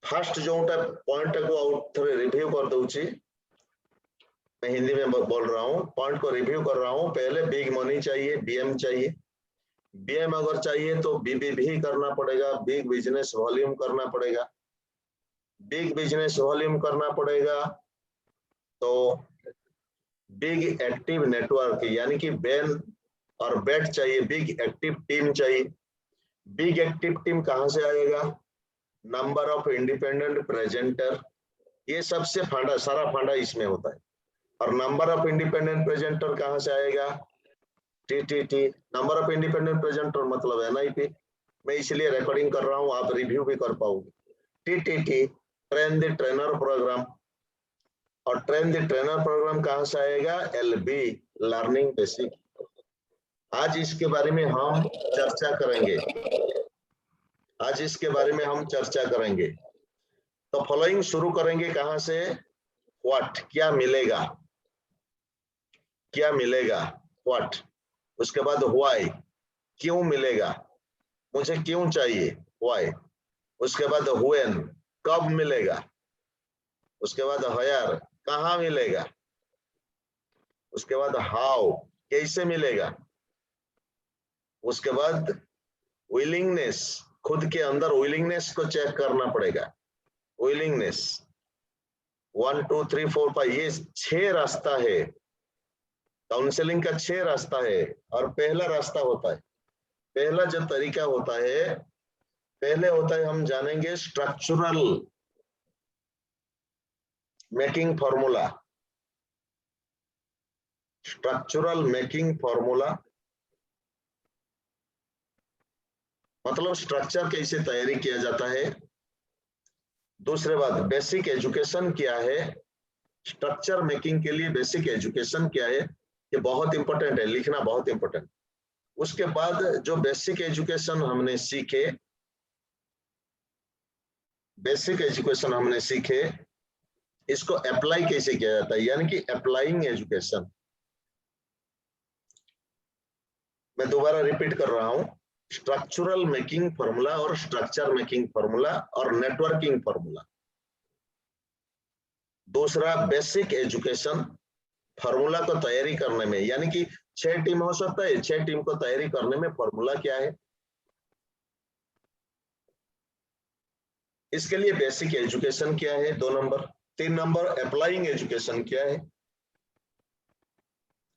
Fast जो point को out थोड़े रिव्यू कर दूची, मैं हिंदी में बोल रहा हूँ, पॉइंट को रिव्यू कर रहा हूँ। पहले बिग मनी चाहिए, बीएम चाहिए। बीएम अगर चाहिए तो बीबीवी करना पड़ेगा, बिग बिजनेस वॉल्यूम करना पड़ेगा। बिग बिजनेस वॉल्यूम करना पड़ेगा तो बिग एक्टिव नेटवर्क यानी कि बैन और बेट चाहिए, बिग एक्टिव टीम चाहिए। बिग एक्टिव टीम कहां से आएगा? नंबर ऑफ इंडिपेंडेंट प्रेजेंटर, ये सबसे फांडा, सारा फांडा इसमें होता है। और नंबर ऑफ इंडिपेंडेंट प्रेजेंटर कहां से आएगा? TTT, number of independent presenter मतलब एनआईपी। मैं इसलिए रिकॉर्डिंग कर रहा हूं, आप रिव्यू भी कर पाओगे। TTT, train the trainer program. और ट्रेन द ट्रेनर प्रोग्राम कहां से आएगा? LB, learning basic. आज इसके बारे में हम चर्चा करेंगे, आज इसके बारे में हम चर्चा करेंगे। तो फॉलोइंग शुरू करेंगे कहां से? व्हाट, क्या मिलेगा, क्या मिलेगा, व्हाट। उसके बाद व्हाई, क्यों मिलेगा, मुझे क्यों चाहिए, व्हाई। उसके बाद व्हेन, कब मिलेगा। उसके बाद हायर, कहां मिलेगा। उसके बाद हाउ, कैसे मिलेगा। उसके बाद विलिंगनेस, खुद के अंदर विलिंगनेस को चेक करना पड़ेगा। विलिंगनेस 1 2 3 4 5, ये 6 रास्ता है। काउंसलिंग का 6 रास्ता है। और पहला रास्ता होता है, पहला जो तरीका होता है, पहले होता है, हम जानेंगे structural making formula. Structural making formula मतलब स्ट्रक्चर कैसे तैयारी किया जाता है। दूसरे बात, बेसिक एजुकेशन क्या है। स्ट्रक्चर मेकिंग के लिए बेसिक एजुकेशन क्या है, ये बहुत इंपॉर्टेंट है, लिखना बहुत इंपॉर्टेंट। उसके बाद जो बेसिक एजुकेशन हमने सीखे, बेसिक एजुकेशन हमने सीखे, इसको अप्लाई कैसे किया जाता है, यानी कि अप्लाइंग एजुकेशन। मैं दोबारा रिपीट कर रहा हूं, स्ट्रक्चरल मेकिंग फॉर्मूला और स्ट्रक्चर मेकिंग फॉर्मूला और नेटवर्किंग फॉर्मूला। दूसरा बेसिक एजुकेशन, फॉर्मूला को तैयारी करने में, यानी कि 6 टीम हो सकता है, 6 टीम को तैयारी करने में फॉर्मूला क्या है, इसके लिए बेसिक एजुकेशन क्या है, 2 नंबर। 3 नंबर अप्लाइंग एजुकेशन क्या है।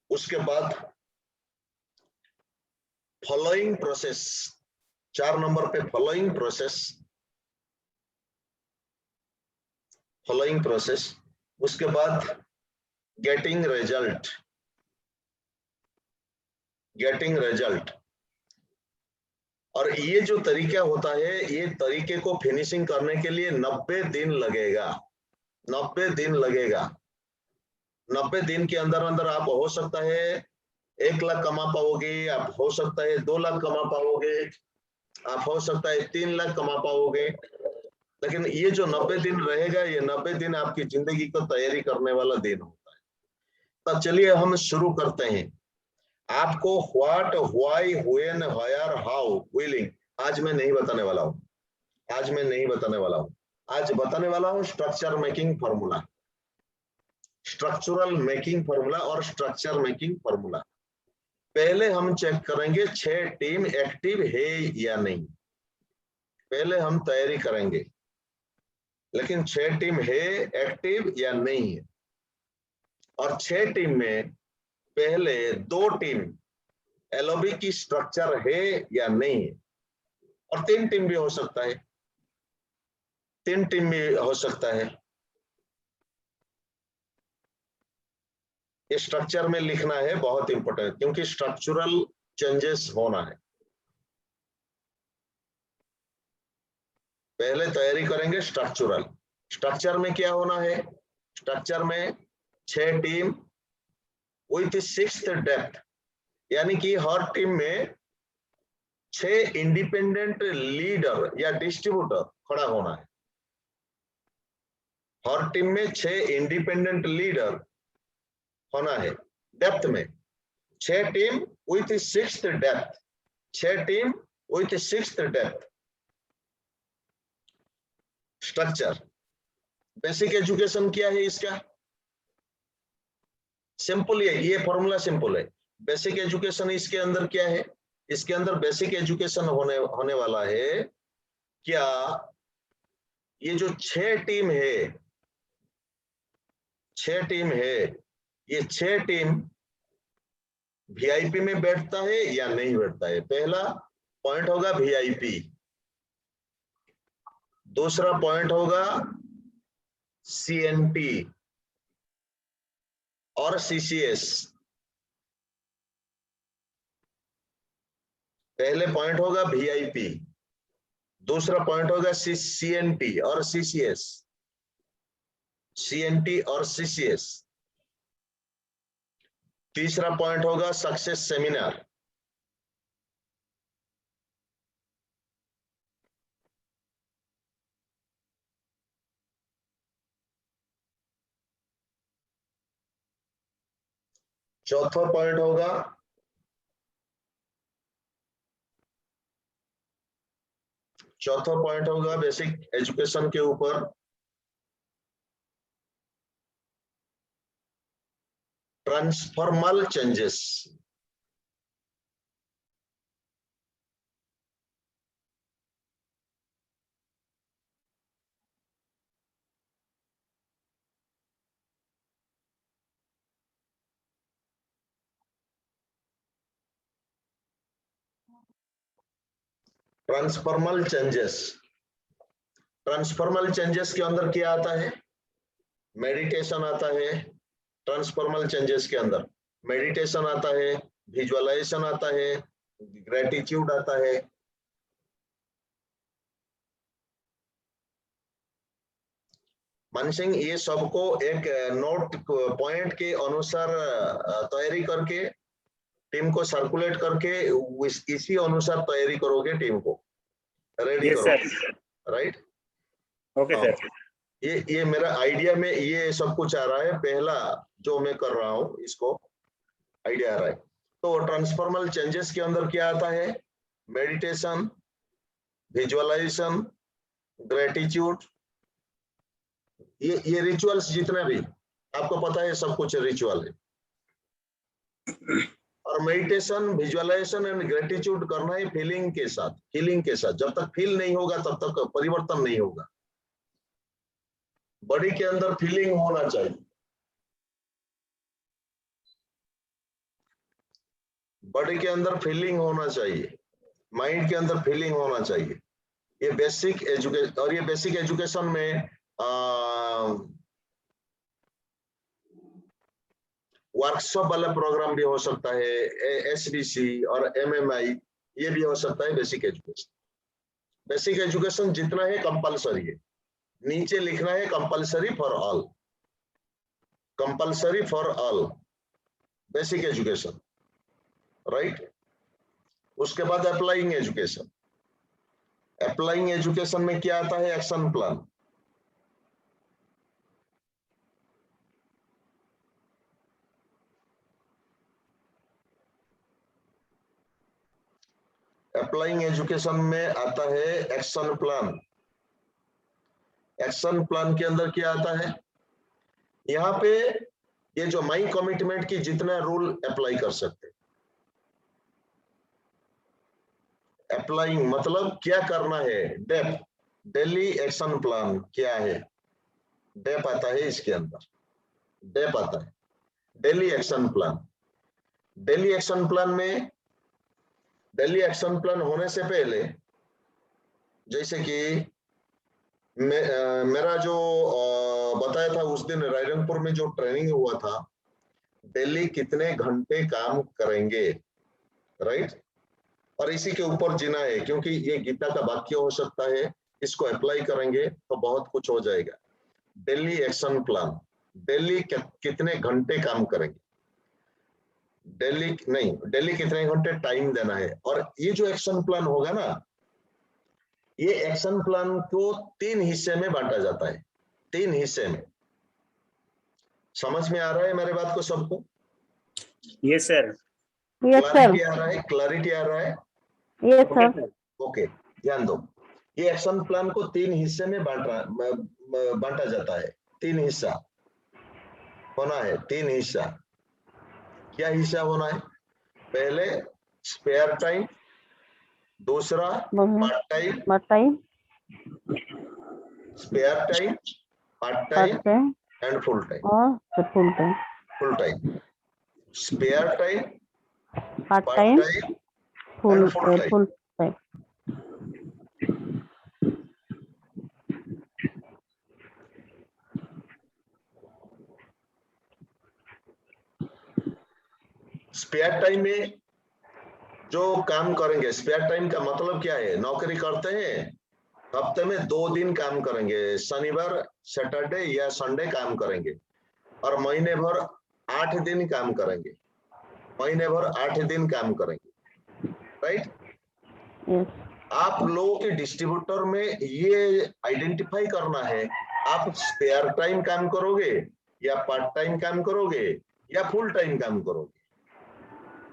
उसके बाद फॉलोइंग प्रोसेस, 4 नंबर पे फॉलोइंग प्रोसेस, फॉलोइंग प्रोसेस। उसके बाद गेटिंग रिजल्ट, गेटिंग रिजल्ट। और ये जो तरीका होता है, ये तरीके को फिनिशिंग करने के लिए 90 दिन लगेगा, 90 दिन लगेगा। 90 दिन के अंदर अंदर आप हो सकता है 1 लाख कमा पाओगे, आप हो सकता है 2 लाख कमा पाओगे, आप हो सकता है 3 लाख कमा पाओगे। लेकिन ये जो 90 दिन रहेगा, ये 90 दिन आपकी जिंदगी को तैयारी करने वाला दिन होता है। तो चलिए हम शुरू करते हैं। आपको what, why, when, where, how, willing आज मैं नहीं बताने वाला हूं, आज मैं नहीं बताने वाला हूं। आज बताने वाला हूं structure making formula, structural making formula और स्ट्रक्चर मेकिंग फॉर्मूला। पहले हम चेक करेंगे 6 टीम एक्टिव है या नहीं, पहले हम तैयारी करेंगे। लेकिन 6 टीम है एक्टिव या नहीं है। और 6 टीम में पहले 2 टीम एलओबी की स्ट्रक्चर है या नहीं है। और 3 टीम भी हो सकता है, 3 टीम भी हो सकता है। ये स्ट्रक्चर में लिखना है, बहुत इंपॉर्टेंट, क्योंकि स्ट्रक्चरल चेंजेस होना है। पहले तैयारी करेंगे स्ट्रक्चरल। स्ट्रक्चर में क्या होना है, स्ट्रक्चर में 6 टीम विथ 6th डेप्थ, यानी कि हर टीम में 6 इंडिपेंडेंट लीडर या डिस्ट्रीब्यूटर खड़ा होना है। हर टीम में 6 इंडिपेंडेंट लीडर होना है। डेप्थ में 6 team with 6th depth, 6 team with 6th depth. Structure. Basic education क्या है इसका? सिंपल है, ये फॉर्मूला सिंपल है। बेसिक एजुकेशन इसके अंदर क्या है? इसके अंदर बेसिक एजुकेशन होने वाला है क्या, ये जो 6 टीम है, 6 टीम है, ये 6 टीम वीआईपी में बैठता है या नहीं बैठता है? पहला पॉइंट होगा वीआईपी, दूसरा पॉइंट होगा सीएनटी और सीसीएस। पहले पॉइंट होगा वीआईपी, दूसरा पॉइंट होगा सीएनटी और सीसीएस, सीएनटी और सीसीएस। तीसरा पॉइंट होगा सक्सेस सेमिनार। चौथा पॉइंट होगा बेसिक एजुकेशन के ऊपर transformer changes. Transformer changes, transformer changes के अंदर क्या आता है? मेडिटेशन आता है। ट्रांसफॉर्मल चेंजेस के अंदर मेडिटेशन आता है, विजुअलाइजेशन आता है, ग्रेटिट्यूड आता है। मान सिंह, ये सबको एक नोट पॉइंट के अनुसार तैयारी करके टीम को सर्कुलेट करके इसी अनुसार तैयारी करोगे, टीम को रेडी करोगे, राइट? Okay sir. ये मेरा आइडिया में ये सब कुछ आ रहा है। पहला जो मैं कर रहा हूं इसको आइडिया आ रहा है। तो ट्रांसफॉर्मल चेंजेस के अंदर क्या आता है? मेडिटेशन, विजुअलाइजेशन, ग्रेटिट्यूड, ये रिचुअल्स जितने भी आपको पता है सब कुछ रिचुअल है। और मेडिटेशन, विजुअलाइजेशन एंड ग्रेटिट्यूड करना है फीलिंग के साथ, फीलिंग के साथ। जब तक फील नहीं होगा तब तक परिवर्तन नहीं होगा। बॉडी के अंदर फीलिंग होना चाहिए, बॉडी के अंदर फीलिंग होना चाहिए, माइंड के अंदर फीलिंग होना चाहिए। ये बेसिक एजुकेशन, और ये बेसिक एजुकेशन में वर्कशॉप वाला प्रोग्राम भी हो सकता है, एसबीसी और एमएमआई, ये भी हो सकता है बेसिक एजुकेशन। बेसिक एजुकेशन जितना है कंपलसरी है, नीचे लिखना है compulsory for all, compulsory for all basic education, right? उसके बाद अप्लाइंग एजुकेशन। अप्लाइंग एजुकेशन में क्या आता है? Action plan. अप्लाइंग एजुकेशन में आता है एक्शन प्लान। एक्शन प्लान के अंदर क्या आता है? यहाँ पे ये जो माई कमिटमेंट की जितना रूल अप्लाई कर सकते। अप्लाइंग मतलब क्या करना है, डेप, डेली एक्शन प्लान क्या है, डेप आता है इसके अंदर, डेप आता है daily action plan. Daily action plan में, डेली एक्शन प्लान होने से पहले, जैसे कि मेरा जो बताया था उस दिन रायरंगपुर में जो ट्रेनिंग हुआ था, डेली कितने घंटे काम करेंगे, राइट? और इसी के ऊपर जीना है, क्योंकि ये गीता का वाक्य हो सकता है, इसको अप्लाई करेंगे तो बहुत कुछ हो जाएगा। डेली एक्शन प्लान, डेली कितने घंटे काम करेंगे, डेली नहीं, डेली कितने घंटे टाइम देना है। और ये जो एक्शन प्लान होगा ना, ये एक्शन प्लान को 3 हिस्से में बांटा जाता है, 3 हिस्से में। समझ में आ रहा है मेरे बात को सबको? Yes sir. क्लैरिटी आ रहा है? क्लैरिटी आ रहा है? Yes sir. ओके, ध्यान दो। ये एक्शन प्लान को 3 हिस्से में बांटा जाता है। 3 हिस्सा होना है, 3 हिस्सा। क्या हिस्सा होना है? पहले स्पेयर टाइम, दूसरा part time, spare time, part time and full time. और full time. Full time, spare time, part part time, time full and full time. Time. Spare time में जो काम करेंगे, स्पेयर टाइम का मतलब क्या है? नौकरी करते हैं, हफ्ते में 2 दिन काम करेंगे, शनिवार, सैटरडे या संडे काम करेंगे, और महीने भर 8 दिन काम करेंगे। महीने भर 8 दिन काम करेंगे, राइट? आप लोगों के डिस्ट्रीब्यूटर में ये आइडेंटिफाई करना है, आप स्पेयर टाइम काम करोगे या पार्ट टाइम काम करोगे या फुल टाइम काम करोगे,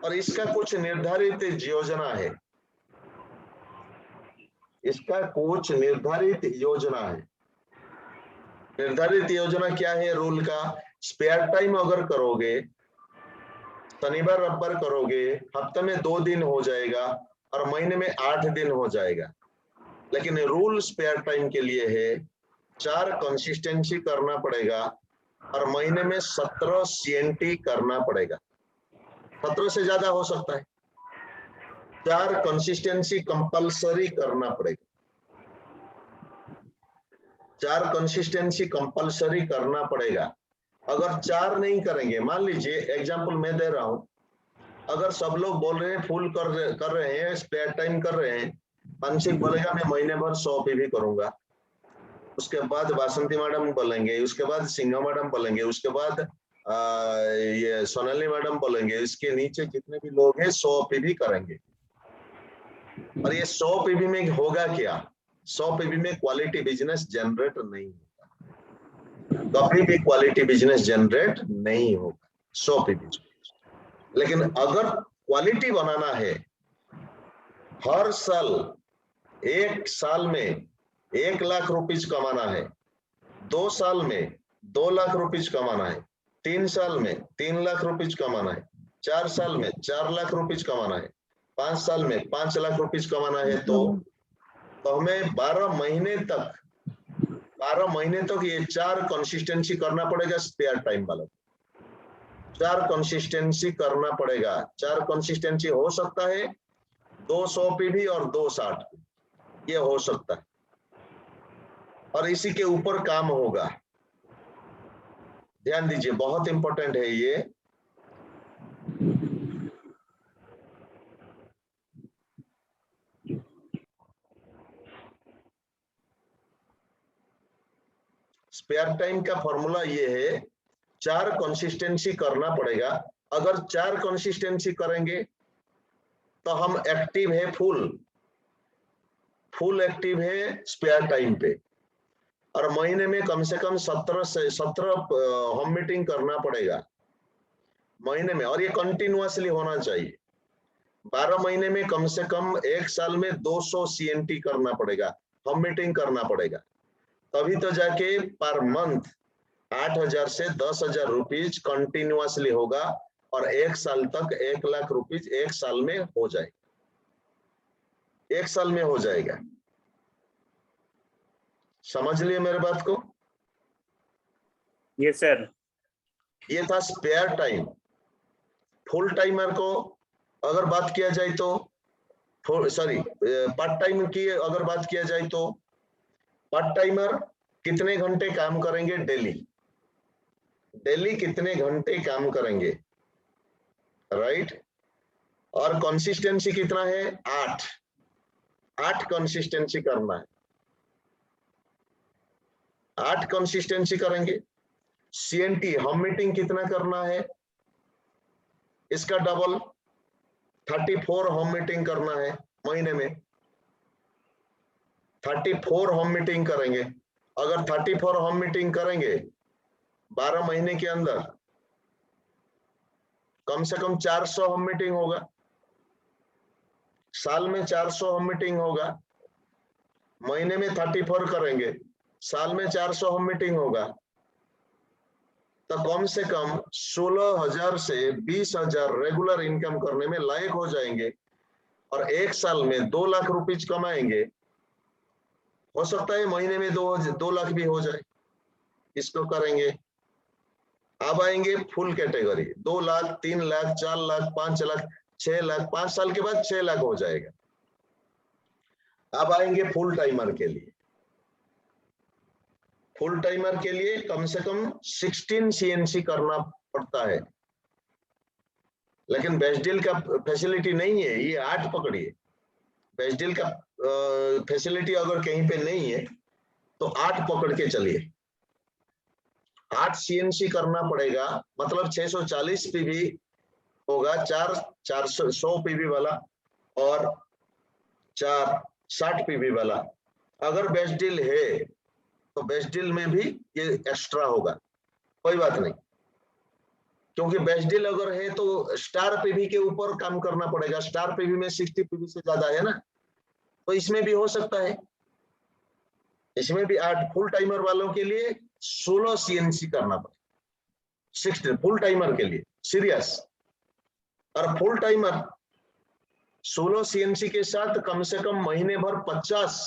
और इसका कुछ निर्धारित योजना है। इसका कुछ निर्धारित योजना है। निर्धारित योजना क्या है रूल का? स्पेयर टाइम अगर करोगे, शनिवार रविवार करोगे, हफ्ते में 2 दिन हो जाएगा और महीने में 8 दिन हो जाएगा। लेकिन रूल स्पेयर टाइम के लिए है 4 कंसिस्टेंसी करना पड़ेगा और महीने में 17 CNT करना पड़ेगा। 17 से ज्यादा हो सकता है। 4 कंसिस्टेंसी कंपलसरी करना पड़ेगा। 4 कंसिस्टेंसी कंपलसरी करना पड़ेगा। अगर 4 नहीं करेंगे, मान लीजिए एग्जांपल मैं दे रहा हूं, अगर सब लोग बोल रहे हैं फुल कर रहे हैं, स्पेयर टाइम कर रहे हैं, अंशिक बोलेगा मैं महीने भर 100 PV करूंगा, उसके बाद वासंती मैडम बोलेंगे, उसके बाद सिंघा मैडम बोलेंगे, उसके बाद ये सोनाली मैडम बोलेंगे, इसके नीचे जितने भी लोग हैं 100 PV करेंगे। और ये 100 PV में होगा क्या? 100 PV में क्वालिटी बिजनेस जनरेट नहीं होगा, कभी भी क्वालिटी बिजनेस जनरेट नहीं होगा 100 PV। लेकिन अगर क्वालिटी बनाना है, हर साल, 1 साल में 1 लाख रुपीज कमाना है, 2 साल में 2 लाख रुपीज कमाना है, 3 साल में 3 लाख रुपीज कमाना है, 4 साल में 4 लाख रुपीज कमाना है, 5 साल में 5 लाख रुपीज कमाना है, तो हमें 12 महीने तक ये 4 कंसिस्टेंसी करना पड़ेगा। स्पेयर टाइम वाला 4 कंसिस्टेंसी करना पड़ेगा। 4 कंसिस्टेंसी हो सकता है 200 PV और 260, ये हो सकता है, और इसी के ऊपर काम होगा। ध्यान दीजिए, बहुत इंपॉर्टेंट है ये। स्पेयर टाइम का फॉर्मूला ये है, 4 कंसिस्टेंसी करना पड़ेगा। अगर 4 कंसिस्टेंसी करेंगे तो हम एक्टिव है, फुल एक्टिव है स्पेयर टाइम पे, और महीने में कम से कम 17 होम मीटिंग करना पड़ेगा महीने में, और ये कंटिन्यूअसली होना चाहिए। 12 महीने में कम से कम 1 साल में 200 CNT करना पड़ेगा, होम मीटिंग करना पड़ेगा, तभी तो जाके पर मंथ 8,000 से 10,000 रुपीज कंटिन्यूअसली होगा, और 1 साल तक 1 लाख रुपीज 1 साल में हो जाएगा। 1 साल में हो जाएगा। समझ लिए मेरे बात को? Yes sir. ये था स्पेयर टाइम। फुल टाइमर को अगर बात किया जाए तो, सॉरी, पार्ट टाइम की अगर बात किया जाए तो, पार्ट टाइमर कितने घंटे काम करेंगे डेली कितने घंटे काम करेंगे, राइट? और कंसिस्टेंसी कितना है? 8 कंसिस्टेंसी करना है, 8 कंसिस्टेंसी करेंगे। CNT होम मीटिंग कितना करना है? इसका डबल 34 होम मीटिंग करना है महीने में। 34 होम मीटिंग करेंगे। अगर 34 होम मीटिंग करेंगे 12 महीने के अंदर, कम से कम 400 होम मीटिंग होगा, साल में 400 होम मीटिंग होगा, महीने में 34 करेंगे, साल में 400 हम मीटिंग होगा, तो कम से कम 16,000 से 20,000 रेगुलर इनकम करने में लायक हो जाएंगे और एक साल में 2 लाख रुपीज कमाएंगे। हो सकता है महीने में 2 लाख भी हो जाए, इसको करेंगे। अब आएंगे फुल कैटेगरी, 2 लाख, 3 लाख, 4 लाख, 5 लाख, 6 लाख, 5 साल के बाद 6 लाख हो जाएगा। अब आएंगे फुल टाइमर के लिए। फुल टाइमर के लिए कम से कम 16 CNC करना पड़ता है, लेकिन बेस्ट डील का फैसिलिटी नहीं है, ये 8 पकड़िए। बेस्ट डील का फैसिलिटी अगर कहीं पे नहीं है तो 8 पकड़ के चलिए। 8 CNC करना पड़ेगा, मतलब 640 PV होगा, 400 PV वाला और 4 60 PV वाला। अगर बेस्ट डील है तो बेस्ट डील में भी ये एक्स्ट्रा होगा, कोई बात नहीं, क्योंकि बेस्ट डील अगर है तो स्टार PV के ऊपर काम करना पड़ेगा। स्टार PV में 60 PV से ज्यादा है ना, तो इसमें भी हो सकता है। इसमें भी 8 फुल टाइमर वालों के लिए 16 CNC करना पड़ेगा, 60 फुल टाइमर के लिए सीरियस। और फुल टाइमर 16 CNC के साथ कम से कम महीने भर 50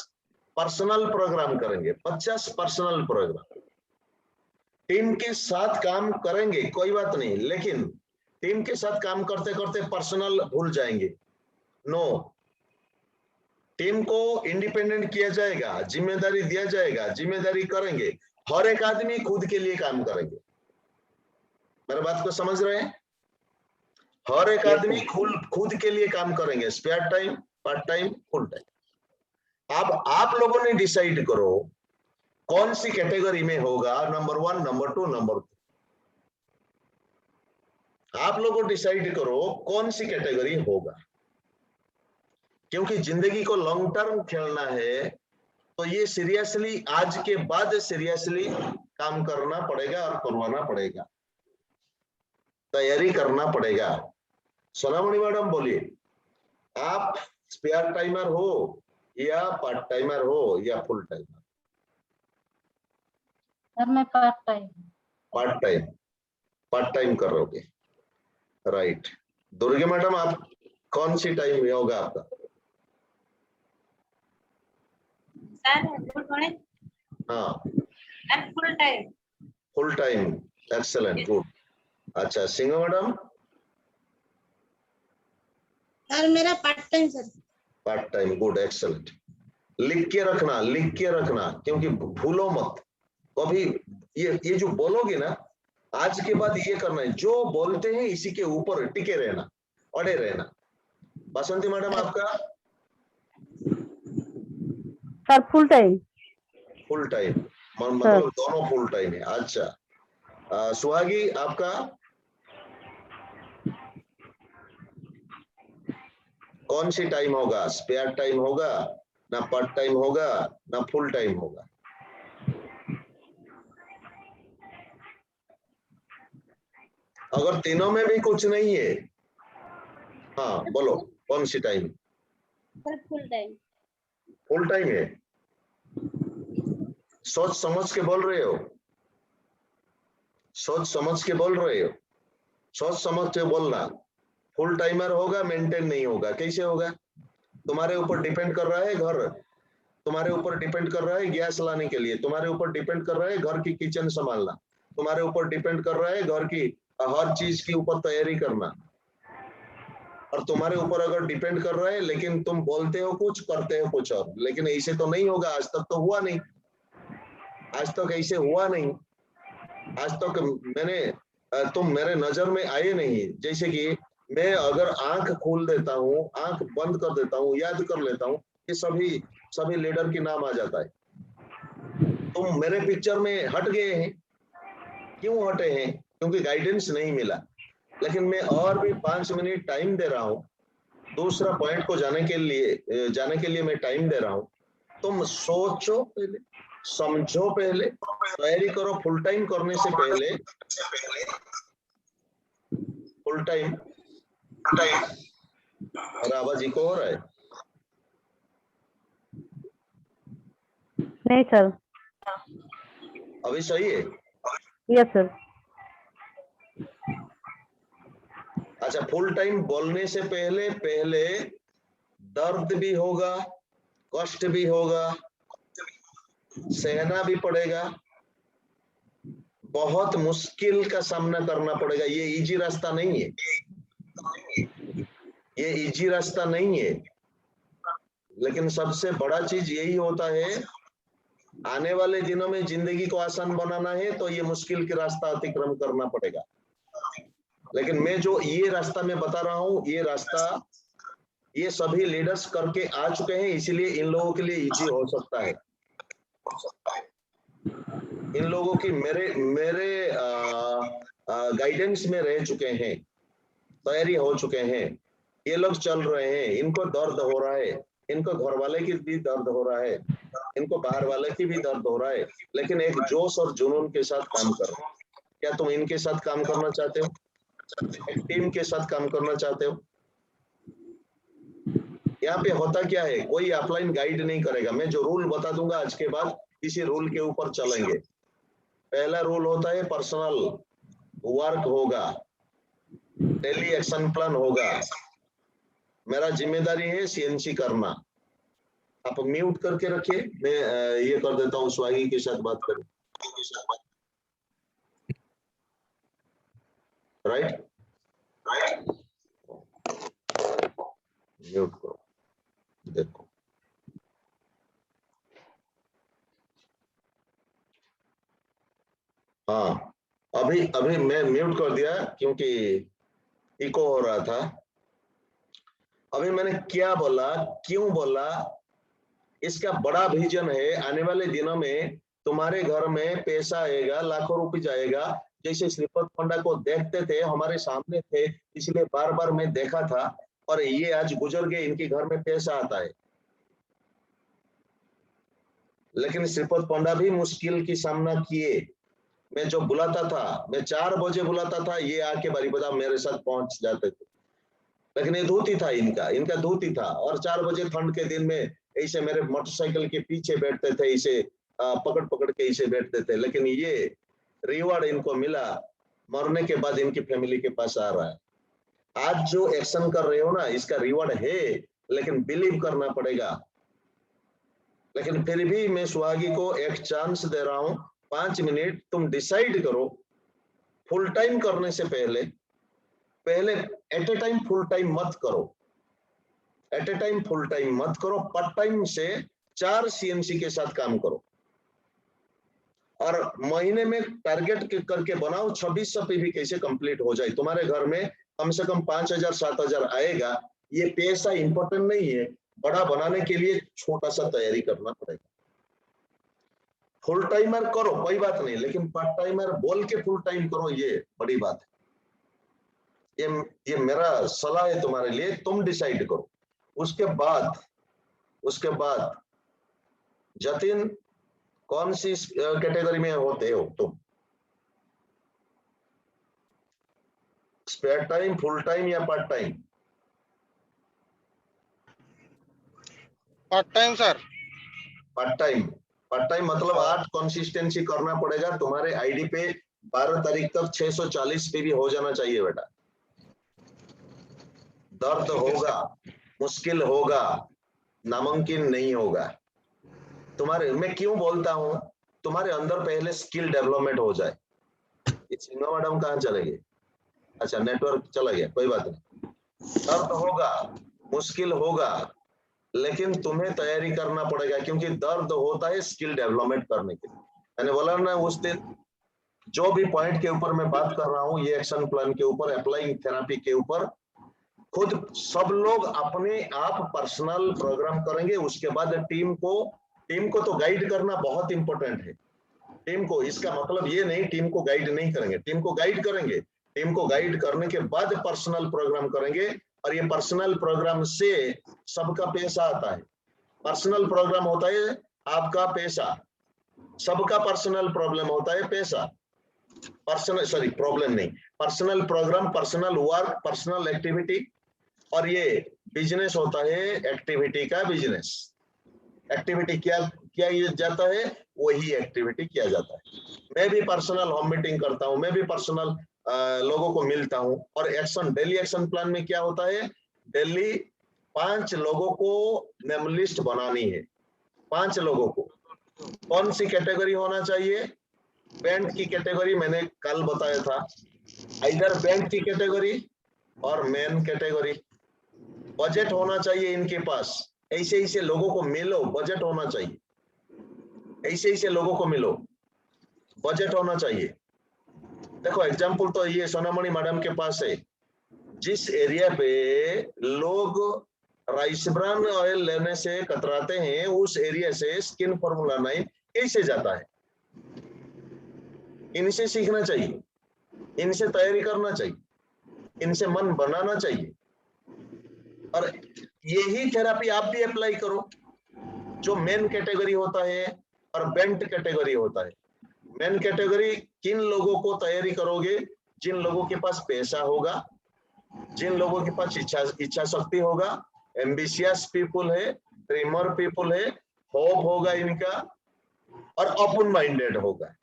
पर्सनल प्रोग्राम करेंगे। 50 पर्सनल प्रोग्राम टीम के साथ काम करेंगे, कोई बात नहीं, लेकिन टीम के साथ काम करते करते पर्सनल भूल जाएंगे। नो, टीम को इंडिपेंडेंट किया जाएगा, जिम्मेदारी दिया जाएगा, जिम्मेदारी करेंगे। हर एक आदमी खुद के लिए काम करेंगे। मेरे बात को समझ रहे हैं? हर एक आदमी खुद के लिए काम करेंगे, spare time, part time, full time. अब आप लोगों ने डिसाइड करो कौन सी कैटेगरी में होगा, नंबर 1, नंबर 2, नंबर 3। आप लोगों डिसाइड करो कौन सी कैटेगरी होगा, क्योंकि जिंदगी को लॉन्ग टर्म खेलना है तो ये सीरियसली, आज के बाद सीरियसली काम करना पड़ेगा और करवाना पड़ेगा, तैयारी करना पड़ेगा। सोनामणि मैडम बोलिए, आप स्पेयर टाइमर हो या पार्ट टाइमर हो या फुल टाइमर? सर मैं पार्ट टाइम। पार्ट टाइम करोगे, राइट। दुर्गे मैडम, आप कौन सी टाइम में होगा आपका? Sir good morning. हाँ, and full time. Full time, excellent, good. अच्छा, सिंह मैडम? सर मेरा part time sir. Part time, good, excellent. लिख के रखना, क्योंकि भूलो मत कभी। ये जो बोलोगे ना, आज के बाद ये करना है, जो बोलते हैं इसी के ऊपर टिके रहना, अड़े रहना। बसंती मैडम, आपका? Sir full time. Full time, मतलब दोनों फुल टाइम है। अच्छा, सुहागी, आपका? कौन सी टाइम होगा? स्पेयर टाइम होगा, ना पार्ट टाइम होगा, ना फुल टाइम होगा? अगर तीनों में भी कुछ नहीं है, हाँ बोलो, कौन सी time? Sir full time. Full time है। सोच समझ के बोल रहे हो, सोच समझ के बोल रहे हो, सोच समझ के बोलना। फुल टाइमर होगा, मेंटेन नहीं होगा, कैसे होगा? तुम्हारे ऊपर डिपेंड कर रहा है घर, तुम्हारे ऊपर डिपेंड कर रहा है गैस लाने के लिए, तुम्हारे ऊपर डिपेंड कर रहा है घर की किचन संभालना, तुम्हारे ऊपर डिपेंड कर रहा है घर की हर चीज के ऊपर तैयारी करना, और तुम्हारे ऊपर अगर डिपेंड कर रहा है, लेकिन तुम बोलते हो कुछ, करते हो कुछ और। लेकिन ऐसे तो नहीं होगा, आज तक तो हुआ नहीं, आज तक ऐसे हुआ नहीं, आज तक तुम मेरे नजर में आए नहीं। जैसे कि मैं अगर आंख खोल देता हूँ, आंख बंद कर देता हूँ, याद कर लेता हूँ, ये सभी लीडर के नाम आ जाता है। तुम मेरे पिक्चर में हट गए हैं, क्यों हटे हैं? क्योंकि गाइडेंस नहीं मिला। लेकिन मैं और भी 5 मिनट टाइम दे रहा हूँ, दूसरा पॉइंट को जाने के लिए मैं टाइम दे रहा हूँ। तुम सोचो पहले, समझो पहले, तैयारी करो। फुल टाइम करने से पहले, फुल टाइम, और आवाज इको हो रहा है। नहीं सर। अभी सही है? Yes sir. अच्छा, फुल टाइम बोलने से पहले पहले दर्द भी होगा, कष्ट भी होगा, सहना भी पड़ेगा, बहुत मुश्किल का सामना करना पड़ेगा। ये इजी रास्ता नहीं है, ये इजी रास्ता नहीं है। लेकिन सबसे बड़ा चीज यही होता है, आने वाले दिनों में जिंदगी को आसान बनाना है तो ये मुश्किल के रास्ता अतिक्रम करना पड़ेगा। लेकिन मैं जो ये रास्ता मैं बता रहा हूं, ये रास्ता ये सभी लीडर्स करके आ चुके हैं, इसीलिए इन लोगों के लिए इजी हो सकता है। इन लोगों की मेरे मेरे गाइडेंस में रह चुके हैं, तैयारी हो चुके हैं, ये लोग चल रहे हैं, इनको दर्द हो रहा है, इनको घर वाले की भी दर्द हो रहा है, इनको बाहर वाले की भी दर्द हो रहा है, लेकिन एक जोश और जुनून के साथ काम कर रहे हैं। क्या तुम इनके साथ काम करना चाहते हो? एक टीम के साथ काम करना चाहते हो? यहाँ पे होता क्या है, कोई ऑफलाइन गाइड नहीं करेगा। मैं जो रूल बता दूंगा आज के बाद, इसी रूल के ऊपर चलेंगे। पहला रूल होता है पर्सनल वर्क होगा, डेली एक्शन प्लान होगा। मेरा जिम्मेदारी है सीएनसी करना। आप म्यूट करके रखिए, मैं ये कर देता हूँ, स्वागी के साथ बात करें। राइट राइट, म्यूट करो, देखो। हाँ, अभी अभी मैं म्यूट कर दिया क्योंकि इको हो रहा था। अभी मैंने क्या बोला, क्यों बोला, इसका बड़ा विजन है। आने वाले दिनों में तुम्हारे घर में पैसा आएगा, लाखों रुपए जाएगा। जैसे श्रीपद पंडा को देखते थे, हमारे सामने थे, इसलिए बार बार मैं देखा था, और ये आज गुजर गए, इनके घर में पैसा आता है। लेकिन श्रीपद पंडा भी मुश्किल की सामना किए। मैं जो बुलाता था, मैं 4 बजे बुलाता था, ये आके बारीपदा मेरे साथ पहुंच जाते थे। लेकिन ये धोती था, इनका धोती था, और 4 बजे ठंड के दिन में ऐसे मेरे मोटरसाइकिल के पीछे बैठते थे, इसे पकड़ पकड़ के इसे बैठते थे। लेकिन ये रिवॉर्ड इनको मिला, मरने के बाद इनकी फैमिली के पास आ रहा है। आज जो एक्शन कर रहे हो ना, इसका रिवॉर्ड है, लेकिन बिलीव करना पड़ेगा। लेकिन फिर भी मैं सुहागी को एक चांस दे रहा हूं, 5 मिनट तुम डिसाइड करो। फुल टाइम करने से पहले पहले at a time full time मत करो, at a time full time मत करो। पार्ट टाइम से 4 सीएनसी के साथ काम करो, और महीने में टारगेट करके बनाओ 2600 पे भी कैसे कंप्लीट हो जाए। तुम्हारे घर में कम से कम 5000 7000 आएगा। ये पैसा इंपॉर्टेंट नहीं है, बड़ा बनाने के लिए छोटा सा तैयारी करना पड़ेगा। फुल टाइमर करो कोई बात नहीं, लेकिन पार्ट टाइमर बोल के फुल टाइम करो, ये बड़ी बात है। ये मेरा सलाह है तुम्हारे लिए, तुम डिसाइड करो। उसके बाद जतिन, कौन सी कैटेगरी में होते हो तुम? स्पेयर टाइम, फुल टाइम या part time? Part time sir. Part time मतलब 8 कंसिस्टेंसी करना पड़ेगा। तुम्हारे आईडी पे 12 तारीख तक 640 पे भी हो जाना चाहिए बेटा। दर्द होगा, मुश्किल होगा, नामुमकिन नहीं होगा। तुम्हारे, मैं क्यों बोलता हूं, तुम्हारे अंदर पहले स्किल डेवलपमेंट हो जाए। सिन्हा मैडम कहाँ चले गए? अच्छा, नेटवर्क चला गया, कोई बात नहीं। दर्द होगा, मुश्किल होगा, लेकिन तुम्हें तैयारी करना पड़ेगा, क्योंकि दर्द होता है स्किल डेवलपमेंट करने के लिए। मैंने बोला ना उस दिन, जो भी पॉइंट के ऊपर मैं बात कर रहा हूँ, ये एक्शन प्लान के ऊपर, अप्लाइंग थेरेपी के ऊपर, खुद सब लोग अपने आप पर्सनल प्रोग्राम करेंगे। उसके बाद टीम को तो गाइड करना बहुत इंपॉर्टेंट है। टीम को, इसका मतलब ये नहीं टीम को गाइड नहीं करेंगे, टीम को गाइड करेंगे। टीम को गाइड करने के बाद पर्सनल प्रोग्राम करेंगे, और ये पर्सनल प्रोग्राम से सबका पैसा आता है। पर्सनल प्रोग्राम होता है आपका पैसा, सबका पर्सनल प्रॉब्लम होता है पैसा। प्रॉब्लम नहीं, personal program, personal work, personal activity, और ये बिजनेस होता है एक्टिविटी का बिजनेस। एक्टिविटी क्या किया जाता है, वही एक्टिविटी किया जाता है। मैं भी पर्सनल होम मीटिंग करता हूँ, मैं भी पर्सनल लोगों को मिलता हूँ। और एक्शन, डेली एक्शन प्लान में क्या होता है, डेली 5 लोगों को नेम लिस्ट बनानी है। 5 लोगों को कौन सी कैटेगरी होना चाहिए, बैंक की कैटेगरी मैंने कल बताया था, इधर बैंक की कैटेगरी और मेन कैटेगरी। बजट होना चाहिए इनके पास, ऐसे ऐसे लोगों को मिलो, बजट होना चाहिए, ऐसे ऐसे लोगों को मिलो, बजट होना चाहिए। देखो एग्जाम्पल तो ये सोनामणि मैडम के पास है, जिस एरिया पे लोग राइस ब्रान ऑयल लेने से कतराते हैं, उस एरिया से स्किन फॉर्मूला 9 कैसे जाता है, इनसे सीखना चाहिए, इनसे तैयारी करना चाहिए, इनसे मन बनाना चाहिए। और यही थेरापी आप भी अप्लाई करो। जो मेन कैटेगरी होता है और बेंट कैटेगरी होता है। मेन कैटेगरी किन लोगों को तैयारी करोगे, जिन लोगों के पास पैसा होगा, जिन लोगों के पास इच्छा शक्ति होगा, एम्बिशियस पीपुल है, ड्रीमर पीपुल है, होप होगा इनका, और ओपन माइंडेड होगा।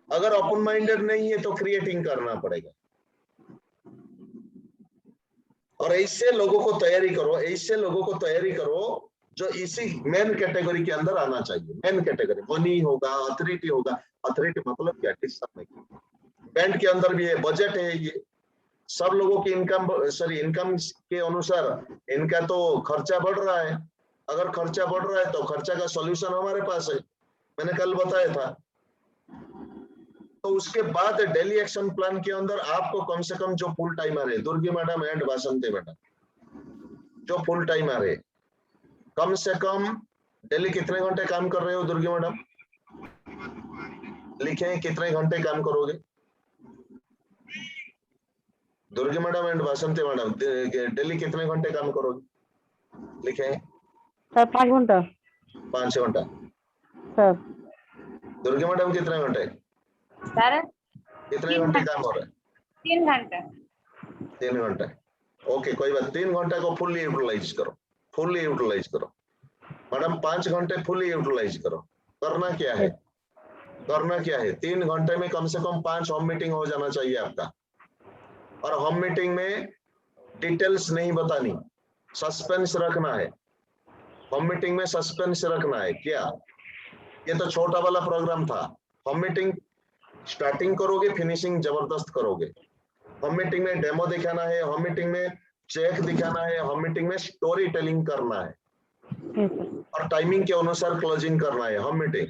अगर ओपन माइंडेड नहीं है तो क्रिएटिंग करना पड़ेगा। और ऐसे लोगों को तैयारी करो, ऐसे लोगों को तैयारी करो जो इसी मेन कैटेगरी के अंदर आना चाहिए। मेन कैटेगरी मनी होगा, अथॉरिटी होगा। अथॉरिटी मतलब क्या, डिसीजन मेकिंग। बैंड के अंदर भी है, बजट है, ये सब लोगों की इनकम के अनुसार इनका तो खर्चा बढ़ रहा है। अगर खर्चा बढ़ रहा है तो खर्चा का सॉल्यूशन हमारे पास है, मैंने कल बताया था। तो उसके बाद डेली एक्शन प्लान के अंदर आपको कम से कम जो फुल टाइमर है, दुर्गी मैडम एंड वासंती मैडम, जो फुल टाइमर है, कम से कम डेली कितने घंटे काम कर रहे हो दुर्गी मैडम, लिखे कितने घंटे काम करोगे Durgi madam and Vasanti madam, daily कितने घंटे काम करोगे, लिखे सर 5 घंटा 5 घंटा। सर। दुर्गी मैडम कितने घंटे, सर कितने घंटे काम हो रहा है, 3 घंटा 3 घंटे। ओके कोई बात, 3 घंटे को फुल्ली यूटिलाइज करो, फुल्ली यूटिलाइज करो। मैडम 5 घंटे फुल्ली यूटिलाइज करो। करना क्या है, करना क्या है, 3 घंटे में कम से कम 5 होम मीटिंग हो जाना चाहिए आपका। और होम मीटिंग में डिटेल्स नहीं बतानी, सस्पेंस रखना है। होम मीटिंग में सस्पेंस रखना है। क्या, ये तो छोटा वाला प्रोग्राम था। होम मीटिंग स्टार्टिंग करोगे, फिनिशिंग जबरदस्त करोगे। होम मीटिंग में डेमो दिखाना है, होम मीटिंग में चेक दिखाना है, होम मीटिंग में स्टोरी टेलिंग करना है, और टाइमिंग के अनुसार क्लोजिंग करना है। होम मीटिंग,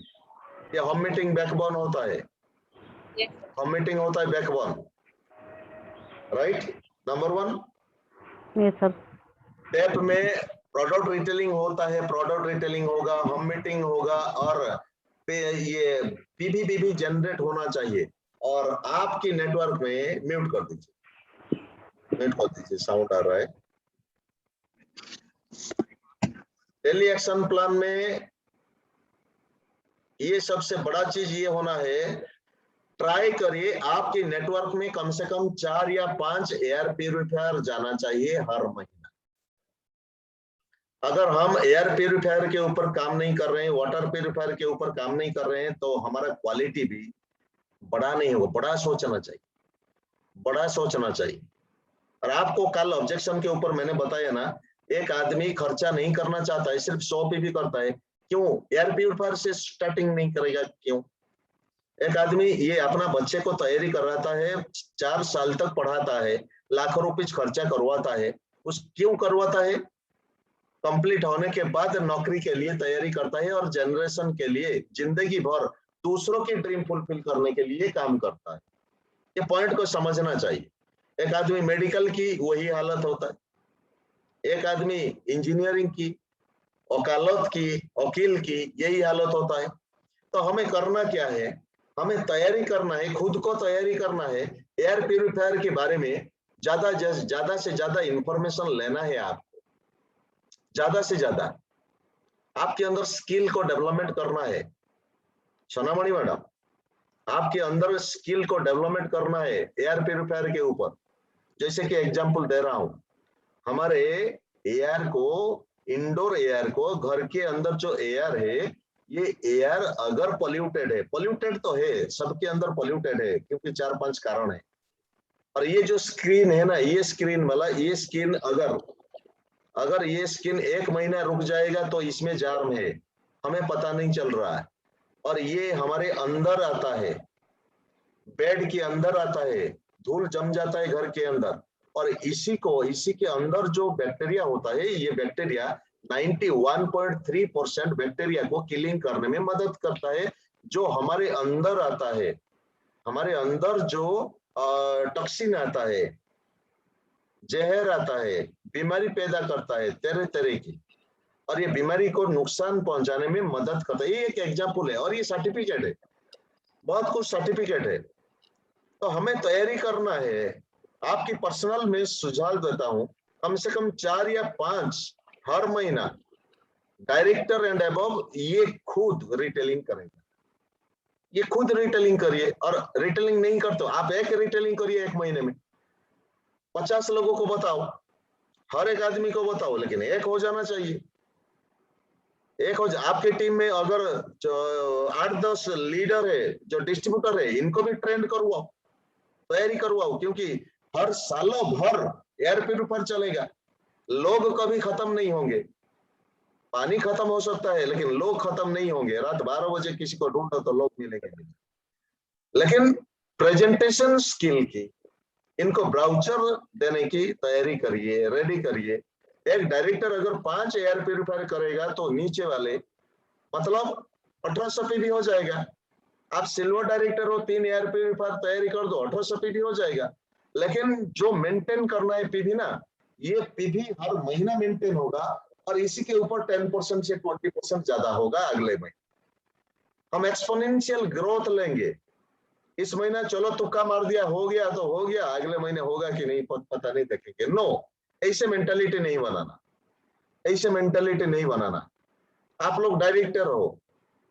ये होम मीटिंग बैकबोन होता है, होम मीटिंग होता है backbone, right. Number 1 yes sir. Tap में प्रोडक्ट रिटेलिंग होता है, प्रोडक्ट रिटेलिंग होगा, होम मीटिंग होगा, और ये पीबीबीबी जनरेट होना चाहिए। और आपकी नेटवर्क में म्यूट कर दीजिए, म्यूट कर दीजिए, साउंड आ रहा है। डेली एक्शन प्लान में ये सबसे बड़ा चीज ये होना है, ट्राई करिए आपके नेटवर्क में कम से कम 4 या 5 एयर प्यूरिफायर जाना चाहिए हर महीना। अगर हम एयर प्यूरिफायर के ऊपर काम नहीं कर रहे हैं, वाटर प्यूरिफायर के ऊपर काम नहीं कर रहे हैं, तो हमारा क्वालिटी भी बड़ा नहीं होगा। बड़ा सोचना चाहिए, बड़ा सोचना चाहिए। और आपको कल ऑब्जेक्शन के ऊपर मैंने बताया ना, एक आदमी खर्चा नहीं करना चाहता है, सिर्फ 100 भी करता है, क्यों एयर प्यूरिफायर से स्टार्टिंग नहीं करेगा, क्यों? एक आदमी ये अपना बच्चे को तैयारी करवाता है, 4 साल तक पढ़ाता है, लाखों रुपए खर्चा करवाता है, उस क्यों करवाता है? कंप्लीट होने के बाद नौकरी के लिए तैयारी करता है, और जनरेशन के लिए जिंदगी भर दूसरों की ड्रीम फुलफिल करने के लिए काम करता है। ये पॉइंट को समझना चाहिए। एक आदमी मेडिकल की वही हालत होता है, एक आदमी इंजीनियरिंग की, वकालत की, वकील की यही हालत होता है। तो हमें करना क्या है, हमें तैयारी करना है, खुद को तैयारी करना है। एयर प्यूरिफायर के बारे में ज्यादा से ज्यादा इंफॉर्मेशन लेना है आपको, ज्यादा से ज्यादा आपके अंदर स्किल को डेवलपमेंट करना है। सोनामणि मैडम, आपके अंदर स्किल को डेवलपमेंट करना है एयर प्यूरिफायर के ऊपर। जैसे कि एग्जांपल दे रहा हूं, हमारे एयर को इंडोर एयर को, घर के अंदर जो एयर है, ये एयर अगर पोल्यूटेड है, पोल्यूटेड तो है, सबके अंदर पोल्यूटेड है क्योंकि 4-5 कारण है। और ये जो स्क्रीन है ना, ये स्क्रीन वाला, ये स्क्रीन अगर ये स्क्रीन 1 महीना रुक जाएगा तो इसमें जार्म है, हमें पता नहीं चल रहा है। और ये हमारे अंदर आता है, बेड के अंदर आता है, धूल जम जाता है घर के अंदर, और इसी के अंदर जो बैक्टीरिया होता है, ये बैक्टीरिया 91.3% बैक्टीरिया को किलिंग करने में मदद करता है। जो हमारे अंदर आता है, हमारे अंदर जो टॉक्सिन आता है, जहर आता है, बीमारी पैदा करता है तरह तरह की, और ये बीमारी को नुकसान पहुंचाने में मदद करता है। ये एक एग्जाम्पल है, और ये सर्टिफिकेट है, बहुत कुछ सर्टिफिकेट है। तो हमें तैयारी करना है। आपकी पर्सनल में सुझाव देता हूं, कम से कम 4 या 5 हर महीना डायरेक्टर एंड अबव ये खुद रिटेलिंग करेंगे। ये खुद रिटेलिंग करिए, और रिटेलिंग नहीं करते आप, एक रिटेलिंग करिए 1 महीने में, 50 लोगों को बताओ, हर एक आदमी को बताओ, लेकिन एक हो जाना चाहिए। आपके टीम में अगर 8-10 लीडर है, जो डिस्ट्रीब्यूटर है, इनको भी ट्रेंड करवाओ, तैयारी करवाओ, क्योंकि हर सालों भर एयर प्यूरिफायर चलेगा। लोग कभी खत्म नहीं होंगे, पानी खत्म हो सकता है लेकिन लोग खत्म नहीं होंगे। रात 12 बजे किसी को ढूंढो तो लोग मिलेंगे। लेकिन प्रेजेंटेशन स्किल की, इनको ब्राउचर देने की तैयारी करिए, रेडी करिए। एक डायरेक्टर अगर 5 एयर प्यूरिफायर करेगा तो नीचे वाले मतलब 1800 पीवी हो जाएगा। आप सिल्वर डायरेक्टर हो, 3 एयर प्यूरिफायर तैयारी कर दो, 1800 पीवी हो जाएगा। लेकिन जो मेंटेन करना है पीवी ना, ये पीवी हर महीना मेंटेन होगा, और इसी के ऊपर 10% से 20% ज्यादा होगा अगले महीने। हम एक्सपोनेंशियल ग्रोथ लेंगे। इस महीना चलो तुक्का मार दिया, हो गया तो हो गया, अगले महीने होगा कि नहीं पता नहीं, देखेंगे। नो, ऐसे मेंटालिटी नहीं बनाना, ऐसे मेंटालिटी नहीं बनाना। आप लोग डायरेक्टर हो,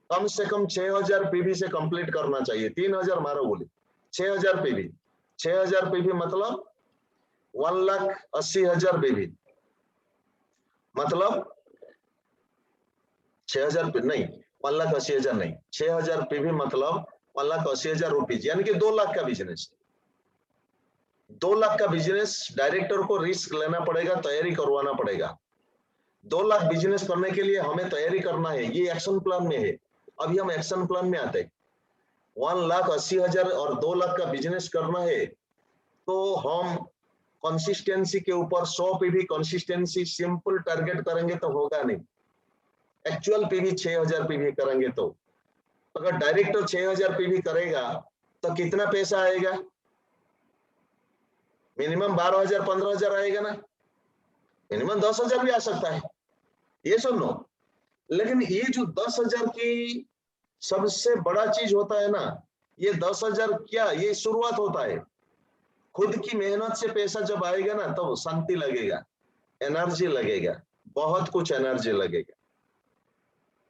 कम से कम 6000 पीवी से कंप्लीट करना चाहिए। 3000 मारो बोली, 6000 पीवी। 6000 पीवी मतलब 1,80,000 पीवी, मतलब 6000 नहीं, 1,80,000 नहीं, 6000 पीवी मतलब 1,80,000 रुपीज, यानी कि 2 लाख का बिजनेस। 2 लाख का बिजनेस डायरेक्टर को रिस्क लेना पड़ेगा, तैयारी करवाना पड़ेगा। 2 लाख बिजनेस करने के लिए हमें तैयारी करना है, ये एक्शन प्लान में है। अभी हम एक्शन प्लान में आते हैं। 1,80,000 और 2 लाख का बिजनेस करना है तो हम कंसिस्टेंसी के ऊपर 100 पीवी कंसिस्टेंसी सिंपल टारगेट करेंगे तो होगा नहीं। एक्चुअल पीवी 6000 पीवी करेंगे तो, अगर डायरेक्टर 6000 पीवी करेगा तो कितना पैसा आएगा? मिनिमम 12,000 15,000 आएगा ना, मिनिमम 10,000 भी आ सकता है, ये सुनो। लेकिन ये जो 10,000 की सबसे बड़ा चीज होता है ना, ये 10,000 क्या, ये शुरुआत होता है। खुद की मेहनत से पैसा जब आएगा ना, तो शांति लगेगा, एनर्जी लगेगा, बहुत कुछ एनर्जी लगेगा।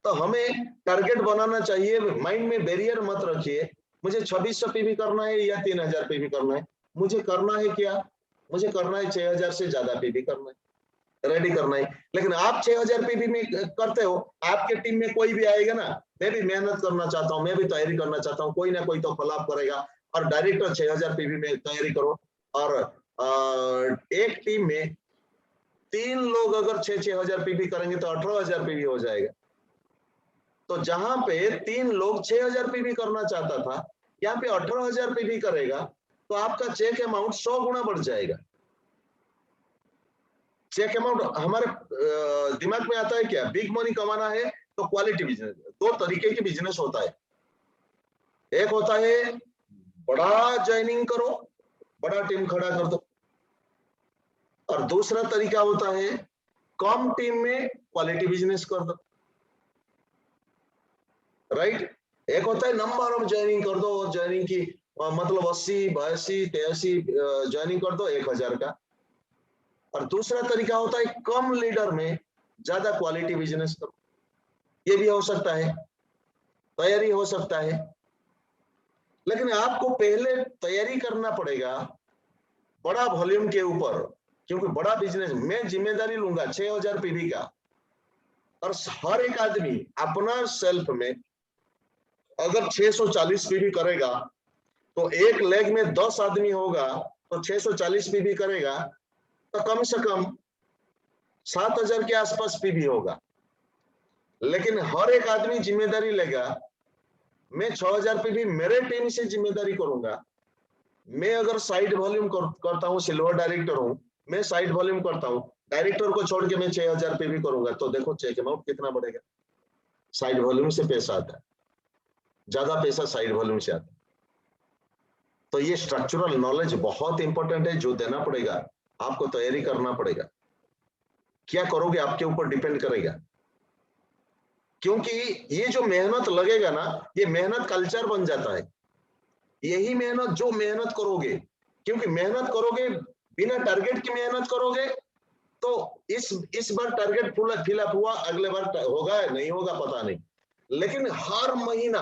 तो हमें टारगेट बनाना चाहिए। माइंड में बैरियर मत रखिए, मुझे 2600 पीवी करना है या 3000 पीवी करना है। मुझे करना है क्या? मुझे करना है 6000 से ज्यादा पीवी करना है, रेडी करना है। लेकिन आप 6000 पीवी में करते हो, आपके टीम में कोई भी आएगा ना, मैं भी मेहनत करना चाहता हूँ, मैं भी तैयारी करना चाहता हूँ, कोई ना कोई तो फॉलोअप करेगा। और डायरेक्टर 6000 पीवी में तैयारी करो, और एक टीम में 3 लोग अगर 6,000 पीवी करेंगे तो 18,000 पीवी हो जाएगा। तो जहां पे 3 लोग 6,000 पीवी करना चाहता था, यहाँ पे 18,000 पीवी करेगा, तो आपका चेक अमाउंट 100 गुना बढ़ जाएगा। चेक अमाउंट हमारे दिमाग में आता है क्या? बिग मनी कमाना है तो क्वालिटी बिजनेस। 2 तरीके की बिजनेस होता है, एक होता है बड़ा ज्वाइनिंग करो, बड़ा टीम खड़ा कर दो, और दूसरा तरीका होता है कम टीम में क्वालिटी बिजनेस कर दो, राइट। एक होता है नंबर ऑफ ज्वाइनिंग कर दो, और ज्वाइनिंग की मतलब 80 82 83 ज्वाइनिंग कर दो 1000 का। और दूसरा तरीका होता है कम लीडर में ज्यादा क्वालिटी बिजनेस करो। ये भी हो सकता है, तैयारी हो सकता है। लेकिन आपको पहले तैयारी करना पड़ेगा बड़ा वॉल्यूम के ऊपर, क्योंकि बड़ा बिजनेस मैं जिम्मेदारी लूंगा 6000 पीवी का, और हर एक आदमी अपना सेल्फ में अगर 640 पीवी करेगा तो एक लेग में 10 आदमी होगा तो 640 पीवी करेगा तो कम से कम 7000 के आसपास पीवी होगा। लेकिन हर एक आदमी जिम्मेदारी लेगा, मैं 6000 पीवी मेरे टीम से जिम्मेदारी करूंगा। मैं अगर साइड वॉल्यूम करता हूं, सिल्वर डायरेक्टर हूं, मैं साइड वॉल्यूम करता हूं, डायरेक्टर को छोड़ के मैं 6000 पीवी करूंगा, तो देखो चेक अमाउंट कितना बढ़ेगा। साइड वॉल्यूम से पैसा आता है, ज्यादा पैसा साइड वॉल्यूम से आता है। तो ये स्ट्रक्चरल नॉलेज बहुत इंपॉर्टेंट है जो देना पड़ेगा, आपको तैयारी करना पड़ेगा। क्या करोगे आपके ऊपर डिपेंड करेगा, क्योंकि ये जो मेहनत लगेगा ना, ये मेहनत कल्चर बन जाता है। यही मेहनत जो मेहनत करोगे, क्योंकि मेहनत करोगे बिना टारगेट की मेहनत करोगे तो इस बार टारगेट फिलअप हुआ, अगले बार होगा नहीं होगा पता नहीं, लेकिन हर महीना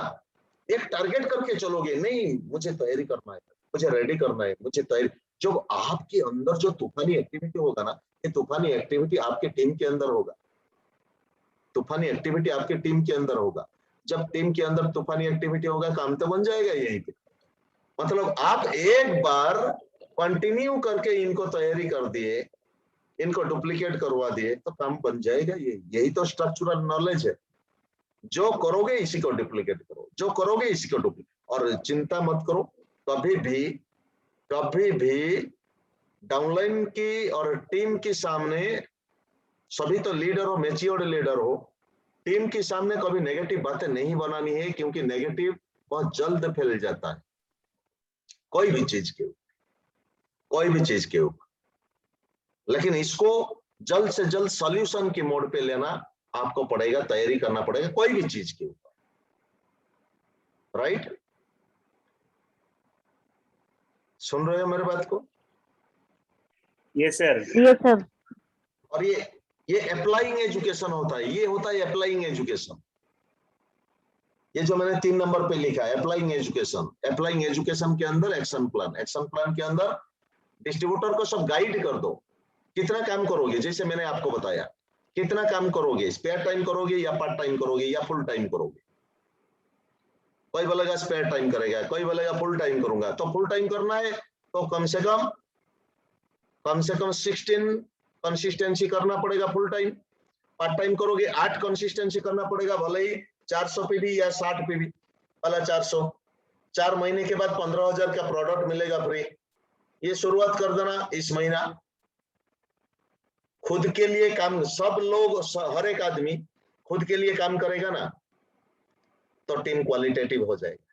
एक टारगेट करके चलोगे, नहीं मुझे तैयारी करना है, मुझे रेडी करना है, मुझे तैयारी। जब आपके अंदर जो तूफानी एक्टिविटी होगा ना, ये तूफानी एक्टिविटी आपके टीम के अंदर होगा, तूफानी एक्टिविटी आपके टीम के अंदर होगा। जब टीम के अंदर तूफानी एक्टिविटी होगा, काम तो बन जाएगा यहीं पे। मतलब आप एक बार कंटिन्यू करके इनको तैयारी कर दिए, इनको डुप्लीकेट करवा दिए तो काम बन जाएगा। यही तो स्ट्रक्चरल नॉलेज है। जो करोगे इसी को डुप्लीकेट करो, जो करोगे इसी को डुप्लीकेट। और चिंता मत करो, कभी भी डाउनलाइन की और टीम के सामने, सभी तो लीडर हो, मैच्योर्ड लीडर हो, टीम के सामने कभी नेगेटिव बातें नहीं बनानी है, क्योंकि नेगेटिव बहुत जल्द फैल जाता है कोई भी चीज के ऊपर। लेकिन इसको जल्द से जल्द सॉल्यूशन की मोड पे लेना आपको पड़ेगा, तैयारी करना पड़ेगा कोई भी चीज के ऊपर, राइट? सुन रहे हो मेरे बात को? Yes sir. Yes sir. और ये अप्लाइंग एजुकेशन होता है, ये होता है अप्लाइंग एजुकेशन। ये जो मैंने 3 नंबर पे लिखा है अप्लाइंग एजुकेशन। अप्लाइंग एजुकेशन के अंदर एक्शन प्लान के अंदर डिस्ट्रीब्यूटर को सब गाइड कर दो, कितना काम करोगे, जैसे मैंने आपको बताया, कितना काम करोगे, स्पेयर टाइम करोगे या पार्ट टाइम करोगे या फुल टाइम करोगे। कोई बोलेगा स्पेयर टाइम करेगा, कोई बोलेगा फुल टाइम करूंगा। तो फुल टाइम करना है तो कम से कम 16 कंसिस्टेंसी करना पड़ेगा फुल टाइम। पार्ट टाइम करोगे 8 कंसिस्टेंसी करना पड़ेगा, भले ही 400 पीवी या 60 पीवी वाला 400। 4 महीने के बाद 15,000 का प्रोडक्ट मिलेगा फ्री। ये शुरुआत कर देना इस महीना। खुद के लिए काम, सब लोग, हर एक आदमी खुद के लिए काम करेगा ना तो टीम क्वालिटेटिव हो जाएगी।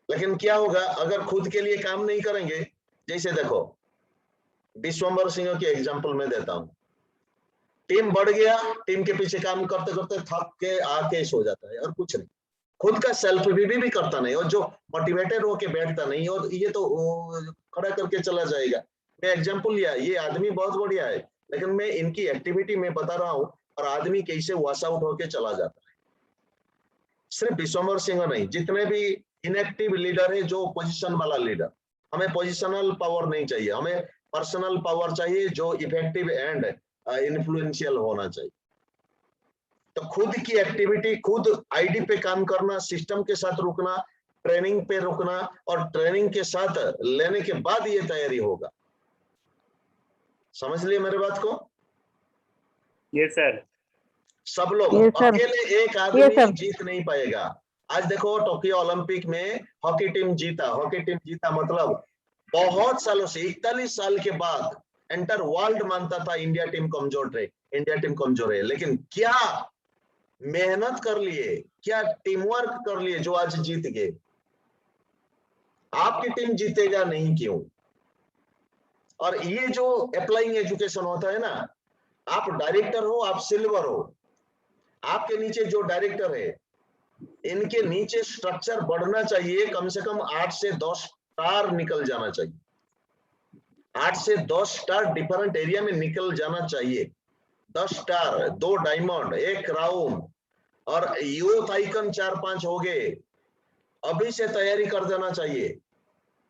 लेकिन क्या होगा अगर खुद के लिए काम नहीं करेंगे? जैसे देखो विश्वंबर सिंह के एग्जांपल में देता हूं, टीम बढ़ गया, टीम के पीछे काम करते करते थक के आके सो जाता है और कुछ नहीं, खुद का सेल्फ भी करता नहीं, और जो मोटिवेटेड होके बैठता नहीं, और ये तो खड़ा करके चला जाएगा। मैं एग्जांपल लिया, ये आदमी बहुत बढ़िया है, लेकिन मैं इनकी एक्टिविटी में बता रहा हूं और आदमी कैसे वॉश आउट होके चला जाता है। सिर्फ विश्वंबर सिंह नहीं, जितने भी इनएक्टिव लीडर है, जो पोजीशन वाला लीडर, हमें पोजिशनल पावर नहीं चाहिए, हमें पर्सनल पावर चाहिए जो इफेक्टिव एंड इन्फ्लुएंशियल होना चाहिए। तो खुद की एक्टिविटी, खुद आईडी पे काम करना, सिस्टम के साथ रुकना, ट्रेनिंग पे रुकना, और ट्रेनिंग के साथ लेने के बाद ये तैयारी होगा। समझ लिए मेरे बात को? Yes sir. सब लोग Yes, sir. अकेले एक Yes, आदमी sir. जीत नहीं पाएगा। आज देखो टोक्यो ओलंपिक में हॉकी टीम जीता मतलब बहुत सालों से, 41 साल के बाद एंटर वर्ल्ड मानता था इंडिया टीम कमजोर है, लेकिन क्या मेहनत कर लिए, क्या टीम वर्क कर लिए जो आज जीत गए। आपकी टीम जीतेगा नहीं, क्यों? और ये जो अप्लाइंग एजुकेशन होता है ना, आप डायरेक्टर हो, आप सिल्वर हो, आपके नीचे जो डायरेक्टर है, इनके नीचे स्ट्रक्चर बढ़ना चाहिए, कम से कम 8 से 10 स्टार निकल जाना चाहिए, 8 से 10 स्टार डिफरेंट एरिया में निकल जाना चाहिए। 10 स्टार, 2 डायमंड, 1 क्राउन, और यूथ आइकन 4-5 हो गए। अभी से तैयारी कर देना चाहिए।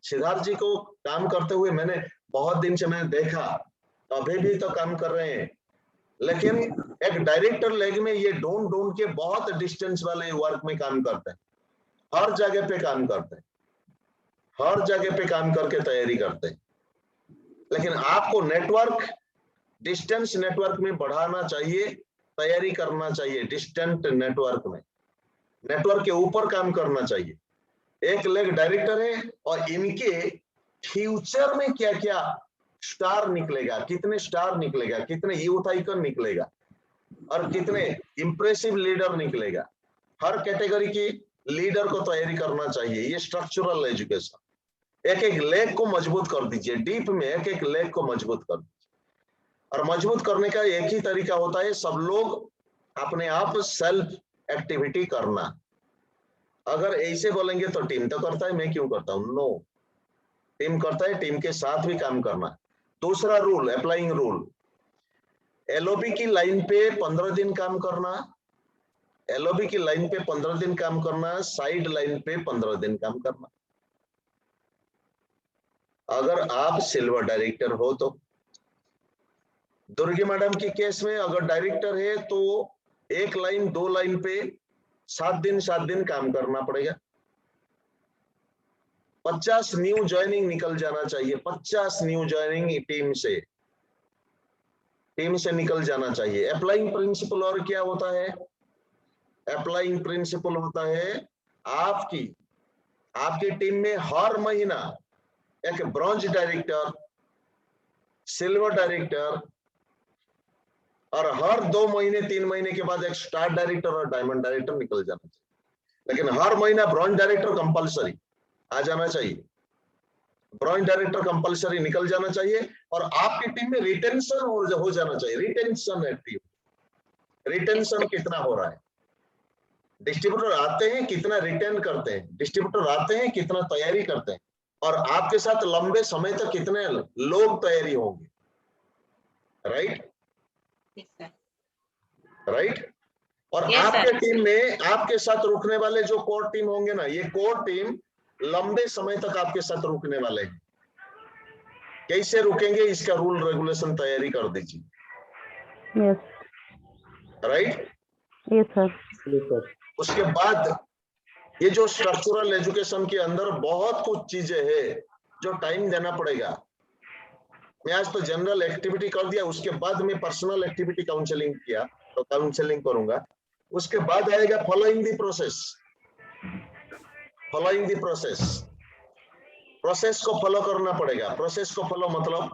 सिद्धार्थ जी को काम करते हुए मैंने बहुत दिन से मैंने देखा, अभी भी तो काम कर रहे हैं। लेकिन एक डायरेक्टर लेग में ये ढूंढ के बहुत डिस्टेंस वाले वर्क में काम करते हैं, हर जगह पे काम करते हैं, हर जगह पे काम करके तैयारी करते हैं। लेकिन आपको नेटवर्क, डिस्टेंस नेटवर्क में बढ़ाना चाहिए, तैयारी करना चाहिए डिस्टेंट नेटवर्क में, नेटवर्क के ऊपर काम करना चाहिए। एक लेग डायरेक्टर है और इनके फ्यूचर में क्या क्या स्टार निकलेगा, कितने स्टार निकलेगा, कितने यूथ आइकन निकलेगा और कितने इंप्रेसिव लीडर निकलेगा, हर कैटेगरी की लीडर को तैयारी करना चाहिए। ये स्ट्रक्चरल एजुकेशन। एक एक लेग को मजबूत कर दीजिए, डीप में एक एक लेग को मजबूत कर दीजिए। और मजबूत करने का एक ही तरीका होता है, सब लोग अपने आप सेल्फ एक्टिविटी करना। अगर ऐसे बोलेंगे तो टीम तो करता है, मैं क्यों करता हूं, नो, टीम करता है, टीम के साथ भी काम करना। दूसरा रूल, अप्लाइंग रूल, एलओबी की लाइन पे 15 दिन काम करना, एलओबी की लाइन पे 15 दिन काम करना, साइड लाइन पे 15 दिन काम करना। अगर आप सिल्वर डायरेक्टर हो तो, दुर्गी मैडम के केस में अगर डायरेक्टर है तो एक लाइन 2 लाइन पे 7 दिन काम करना पड़ेगा। 50 न्यू ज्वाइनिंग निकल जाना चाहिए, 50 न्यू ज्वाइनिंग टीम से निकल जाना चाहिए। अप्लाइंग प्रिंसिपल और क्या होता है, अप्लाइंग प्रिंसिपल होता है आपकी टीम में हर महीना एक ब्रॉन्ज डायरेक्टर, सिल्वर डायरेक्टर और हर 2 महीने 3 महीने के बाद एक स्टार डायरेक्टर और डायमंड डायरेक्टर निकल जाना चाहिए। लेकिन हर महीना ब्रॉन्ज डायरेक्टर कंपलसरी आ जाना चाहिए, ब्रॉन्ज डायरेक्टर कंपलसरी निकल जाना चाहिए। और आपकी टीम में रिटेंशन हो जाना चाहिए, रिटेंशन एक्टिव, रिटेंशन कितना हो रहा है, डिस्ट्रीब्यूटर आते हैं कितना रिटेन करते हैं, डिस्ट्रीब्यूटर आते हैं कितना तैयारी करते हैं, और आपके साथ लंबे समय तक कितने लोग तैयारी होंगे, राइट राइट। और आपके टीम में आपके साथ रुकने वाले जो कोर टीम होंगे ना, ये कोर टीम लंबे समय तक आपके साथ रुकने वाले हैं। कैसे रुकेंगे इसका रूल रेगुलेशन तैयारी कर दीजिए, यस राइट। Yes sir. उसके बाद ये जो स्ट्रक्चरल एजुकेशन के अंदर बहुत कुछ चीजें है जो टाइम देना पड़ेगा। मैं आज तो जनरल एक्टिविटी कर दिया, उसके बाद में पर्सनल एक्टिविटी काउंसलिंग किया तो काउंसलिंग करूंगा। उसके बाद आएगा following the process, following the process, process को फॉलो करना पड़ेगा। प्रोसेस को फॉलो मतलब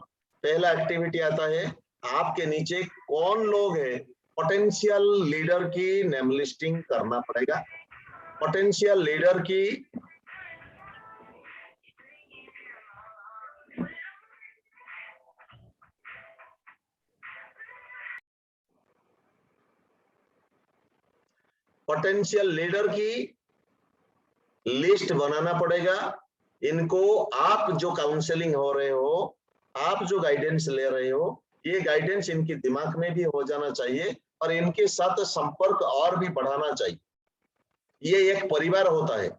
पहला एक्टिविटी आता है, आपके नीचे कौन लोग है, पोटेंशियल लीडर की नेम लिस्टिंग करना पड़ेगा। पोटेंशियल लीडर की लिस्ट बनाना पड़ेगा। इनको आप जो काउंसलिंग हो रहे हो, आप जो गाइडेंस ले रहे हो, ये गाइडेंस इनके दिमाग में भी हो जाना चाहिए और इनके साथ संपर्क और भी बढ़ाना चाहिए। ये एक परिवार होता है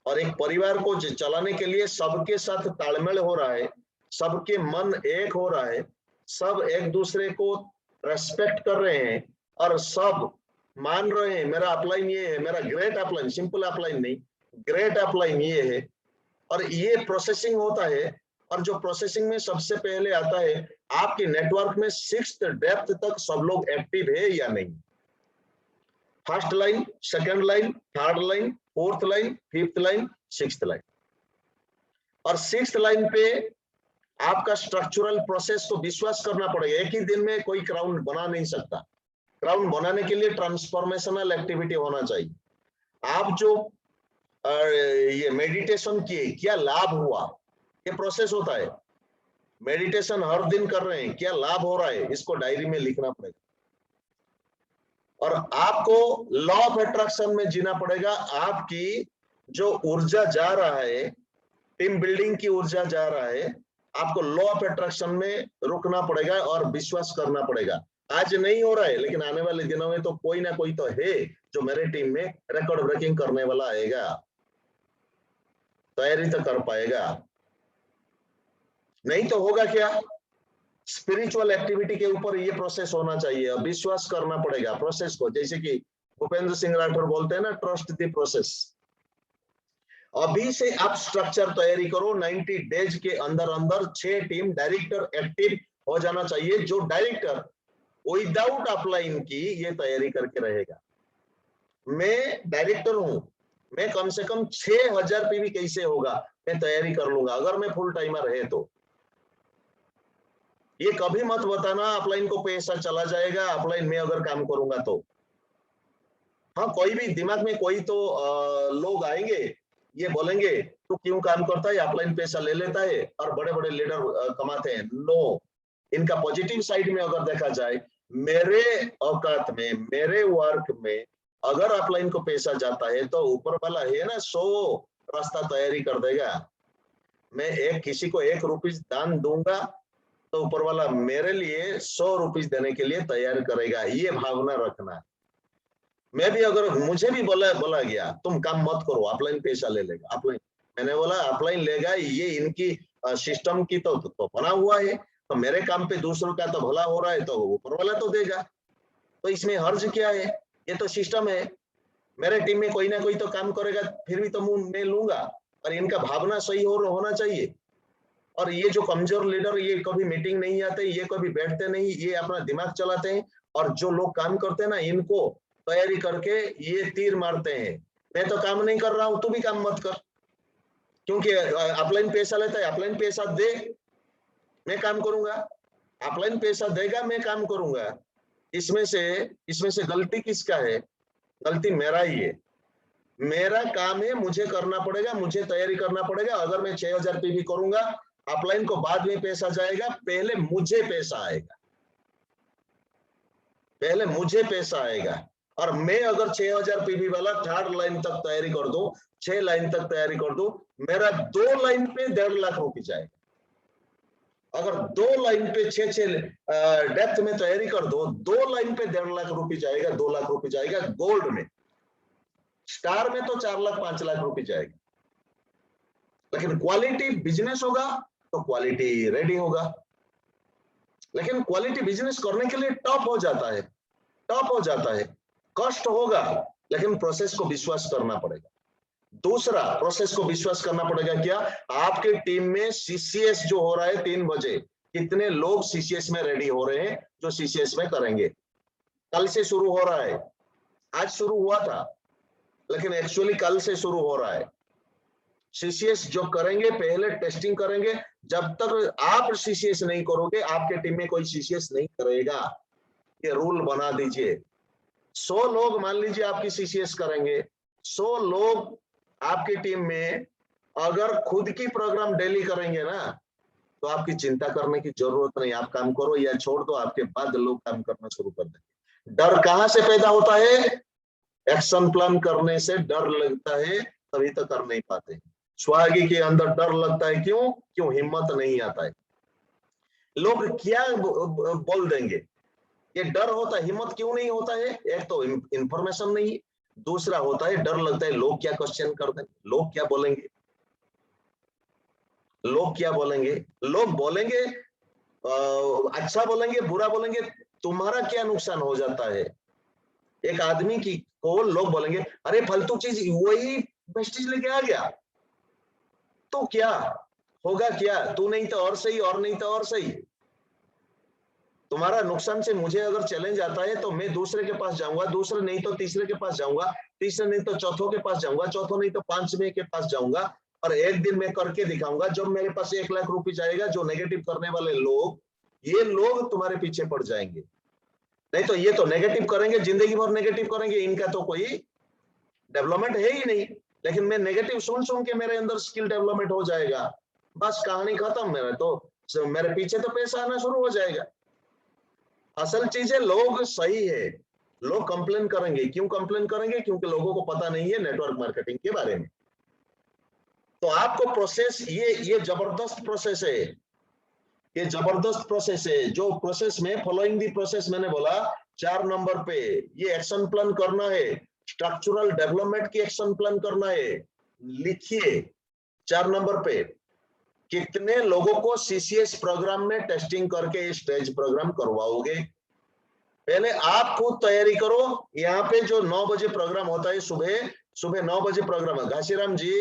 और एक परिवार को चलाने के लिए सबके साथ तालमेल हो रहा है, सबके मन एक हो रहा है, सब एक दूसरे को रेस्पेक्ट कर रहे हैं और सब मान रहे हैं मेरा अपलाइन ये है, मेरा ग्रेट अपलाइन, सिंपल अपलाइन नहीं, ग्रेट अपलाइन ये है। और ये प्रोसेसिंग होता है, और जो प्रोसेसिंग में सबसे पहले आता है आपके नेटवर्क में 6th डेप्थ तक सब लोग एक्टिव है या नहीं। First line, second line, third line, fourth line, fifth line, 6th line. और 6th लाइन पे आपका स्ट्रक्चरल प्रोसेस को विश्वास करना पड़ेगा। एक ही दिन में कोई क्राउन बना नहीं सकता। क्राउन बनाने के लिए ट्रांसफॉर्मेशनल एक्टिविटी होना चाहिए। आप जो ये मेडिटेशन किए, क्या लाभ हुआ, ये प्रोसेस होता है। मेडिटेशन हर दिन कर रहे हैं, क्या लाभ हो रहा है, इसको डायरी में लिखना पड़ेगा। और आपको लॉ ऑफ अट्रैक्शन में जीना पड़ेगा। आपकी जो ऊर्जा जा रहा है, टीम बिल्डिंग की ऊर्जा जा रहा है, आपको लॉ ऑफ अट्रैक्शन में रुकना पड़ेगा और विश्वास करना पड़ेगा। आज नहीं हो रहा है लेकिन आने वाले दिनों में तो कोई ना कोई तो है जो मेरे टीम में रिकॉर्ड ब्रेकिंग करने वाला आएगा, तैयारी तो कर पाएगा। नहीं तो होगा क्या, स्पिरिचुअल एक्टिविटी के ऊपर ये प्रोसेस होना चाहिए, विश्वास करना पड़ेगा प्रोसेस को। जैसे कि भूपेंद्र सिंह राठौर बोलते हैं ना, ट्रस्ट द प्रोसेस। अभी से आप स्ट्रक्चर तैयारी करो, 90 डेज के अंदर अंदर 6 टीम डायरेक्टर एक्टिव हो जाना चाहिए। जो डायरेक्टर विदाउट अपलाइन की ये तैयारी करके रहेगा, मैं डायरेक्टर हूं, मैं कम से कम 6000 पीवी कैसे होगा मैं तैयारी कर लूंगा अगर मैं फुल टाइमर है तो। ये कभी मत बताना अपलाइन को पैसा चला जाएगा अपलाइन में अगर काम करूंगा तो। हाँ, कोई भी दिमाग में कोई तो लोग आएंगे, ये बोलेंगे तो क्यों काम करता है, अपलाइन पैसा ले लेता है और बड़े बड़े लीडर कमाते हैं। नो, इनका पॉजिटिव साइड में अगर देखा जाए, मेरे औकात में, मेरे वर्क में अगर अपलाइन को पैसा जाता है तो ऊपर वाला है ना 100 रास्ता तैयारी कर देगा। मैं किसी को 1 रुपीस दान दूंगा तो ऊपर वाला मेरे लिए 100 रुपीस देने के लिए तैयार करेगा। ये भावना रखना। मैं भी अगर मुझे भी बोला गया तुम काम मत करो अपलाइन पैसा ले लेगा, अपलाइन, मैंने बोला अपलाइन लेगा, ये इनकी सिस्टम की तो बना हुआ है, तो मेरे काम पे दूसरों का तो भला हो रहा है तो ऊपर वाला तो देगा, तो इसमें हर्ज क्या है, ये तो सिस्टम है। मेरे टीम में कोई ना कोई तो काम करेगा, फिर भी तो मैं लूंगा। और इनका भावना सही होना चाहिए। और ये जो कमजोर लीडर, ये कभी मीटिंग नहीं आते, ये कभी बैठते नहीं, ये अपना दिमाग चलाते हैं। और जो लोग काम करते हैं ना, इनको तैयारी करके ये तीर मारते हैं, मैं तो काम नहीं कर रहा हूं, तू भी काम मत कर, क्योंकि अपलाइन पैसा लेता है, अपलाइन पैसा दे मैं काम करूंगा, अपलाइन पैसा देगा मैं काम करूंगा। इसमें से गलती किसका है? गलती मेरा ही है। मेरा काम है, मुझे करना पड़ेगा, मुझे तैयारी करना पड़ेगा। अगर मैं 6000 पीवी करूंगा, अपलाइन को बाद में पैसा जाएगा, पहले मुझे पैसा आएगा, पहले मुझे पैसा आएगा। और मैं अगर 6000 पीवी वाला 3rd लाइन तक तैयारी कर दूं, 6 लाइन तक तैयारी कर दूं, मेरा 2 लाइन पे 1.5 लाख रुपए जाएगा। अगर 2 लाइन पे 6 डेप्थ में तैयारी कर दो, 2 लाइन पे 1.5 लाख रुपए जाएगा, 2 लाख रुपए जाएगा गोल्ड में। स्टार में तो 4 लाख 5 लाख रुपए जाएगा। लेकिन क्वालिटी बिजनेस होगा तो क्वालिटी रेडी होगा। लेकिन क्वालिटी बिजनेस करने के लिए टॉप हो जाता है, टॉप हो जाता है, कष्ट होगा, लेकिन प्रोसेस को विश्वास करना पड़ेगा। दूसरा, प्रोसेस को विश्वास करना पड़ेगा क्या? आपके टीम में सीसीएस जो हो रहा है 3 बजे, कितने लोग सीसीएस में रेडी हो रहे हैं जो सीसीएस में करेंगे? कल से शुरू हो रहा है, आज शुरू हुआ था, लेकिन एक्चुअली कल से शुरू हो रहा है। सीसीएस जो करेंगे, पहले टेस्टिंग करेंगे। जब तक आप सीसीएस नहीं करोगे, आपके टीम में कोई सीसीएस नहीं करेगा। ये रूल बना दीजिए। 100 लोग मान लीजिए आपकी सीसीएस करेंगे, 100 लोग आपकी टीम में अगर खुद की प्रोग्राम डेली करेंगे ना, तो आपकी चिंता करने की जरूरत नहीं। आप काम करो या छोड़ दो, आपके बाद लोग काम करना शुरू कर देंगे। डर कहां से पैदा होता है? एक्शन प्लान करने से डर लगता है, तभी तो कर नहीं पाते। स्वागी के अंदर डर लगता है, क्यों हिम्मत नहीं आता है। लोग क्या बोल देंगे, ये डर होता है। हिम्मत क्यों नहीं होता है? एक तो इंफॉर्मेशन नहीं, दूसरा होता है डर लगता है लोग क्या क्वेश्चन कर देंगे, लोग क्या बोलेंगे, लोग क्या बोलेंगे। लोग बोलेंगे अच्छा बोलेंगे, बुरा बोलेंगे, तुम्हारा क्या नुकसान हो जाता है? एक आदमी की को लोग बोलेंगे अरे फालतू चीज, वही वेस्टेज लेके आ गया, तो क्या होगा? क्या तू नहीं तो और सही, और नहीं तो और सही। तुम्हारा नुकसान से मुझे अगर चैलेंज आता है तो मैं दूसरे के पास जाऊंगा, दूसरे नहीं तो तीसरे के पास जाऊंगा, तीसरे नहीं तो चौथों के पास जाऊंगा, चौथों नहीं तो 5वें के पास जाऊंगा, और एक दिन मैं करके दिखाऊंगा। जब मेरे पास 1 लाख रुपए जाएगा, जो नेगेटिव करने वाले लोग, ये लोग तुम्हारे पीछे पड़ जाएंगे। नहीं तो ये तो नेगेटिव करेंगे, जिंदगी भर नेगेटिव करेंगे, इनका तो कोई डेवलपमेंट है ही नहीं। लेकिन मैं नेगेटिव सुन के मेरे अंदर स्किल डेवलपमेंट हो जाएगा, बस कहानी खत्म। मेरे पीछे तो पैसा आना शुरू हो जाएगा। असल चीज है, लोग सही है, लोग कंप्लेन करेंगे। क्यों कंप्लेन करेंगे? क्योंकि लोगों को पता नहीं है नेटवर्क मार्केटिंग के बारे में। तो आपको प्रोसेस, ये जबरदस्त प्रोसेस है, ये जबरदस्त प्रोसेस है। जो प्रोसेस में फॉलोइंग दी प्रोसेस मैंने बोला 4 नंबर पे, ये एक्शन प्लान करना है, स्ट्रक्चरल डेवलपमेंट की एक्शन प्लान करना है। लिखिए 4 नंबर पे, कितने लोगों को सीसीएस प्रोग्राम में टेस्टिंग करके स्टेज प्रोग्राम करवाओगे? पहले आप खुद तैयारी करो। यहाँ पे जो 9 बजे प्रोग्राम होता है, सुबह 9 बजे प्रोग्राम है। घासीराम जी,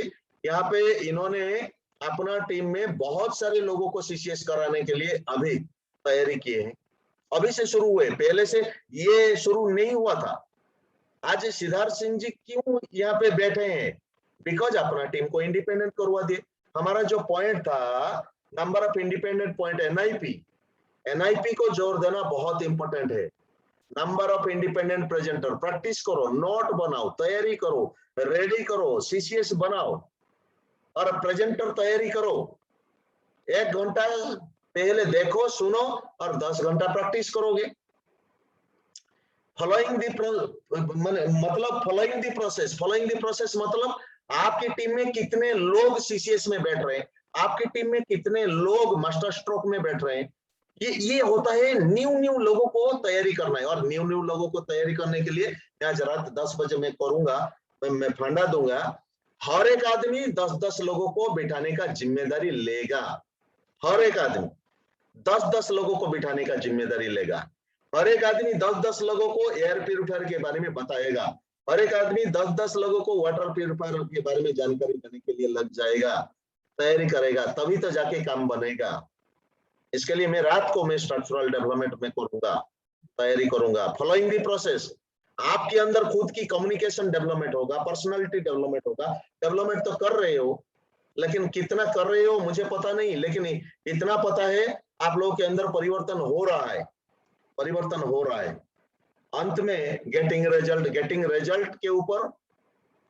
यहाँ पे इन्होंने अपना टीम में बहुत सारे लोगों को सीसीएस कराने के लिए अभी तैयारी किए हैं। अभी से शुरू हुए, पहले से ये शुरू नहीं हुआ था। आज सिद्धार्थ सिंह जी क्यों यहाँ पे बैठे हैं? बिकॉज अपना टीम को इंडिपेंडेंट करवा दिए। हमारा जो पॉइंट था, number of independent point, NIP को जोर देना बहुत इंपॉर्टेंट है। Number of independent presenter, practice करो, नोट बनाओ, तैयारी करो, रेडी करो, सीसीएस बनाओ और प्रेजेंटर तैयारी करो। 1 घंटा पहले देखो, सुनो और 10 घंटा प्रैक्टिस करोगे। फॉलोइंग द प्रोसेस मतलब आपकी टीम में कितने लोग सीसीएस में बैठ रहे हैं, आपकी टीम में कितने लोग मास्टर स्ट्रोक में बैठ रहे हैं। ये होता है न्यू लोगों को तैयारी करना है। और न्यू लोगों को तैयारी करने के लिए आज रात 10 बजे मैं करूंगा, मैं फंडा दूंगा। हर एक आदमी 10-10 लोगों को बिठाने का जिम्मेदारी लेगा। हर एक आदमी 10-10 लोगों को बिठाने का जिम्मेदारी लेगा। हर एक आदमी 10-10 लोगों को एयर प्यूरिफायर के बारे में बताएगा। हर एक आदमी 10-10 लोगों को वाटर प्यूरिफायर के बारे में जानकारी देने के लिए लग जाएगा, तैयारी करेगा, तभी तो जाके काम बनेगा। इसके लिए मैं रात को स्ट्रक्चरल डेवलपमेंट में करूंगा, तैयारी करूंगा। फॉलोइंग द प्रोसेस, आपके अंदर खुद की कम्युनिकेशन डेवलपमेंट होगा, पर्सनालिटी डेवलपमेंट होगा। डेवलपमेंट तो कर रहे हो, लेकिन कितना कर रहे हो मुझे पता नहीं, लेकिन इतना पता है आप लोगों के अंदर परिवर्तन हो रहा है, परिवर्तन हो रहा है। अंत में गेटिंग रिजल्ट के ऊपर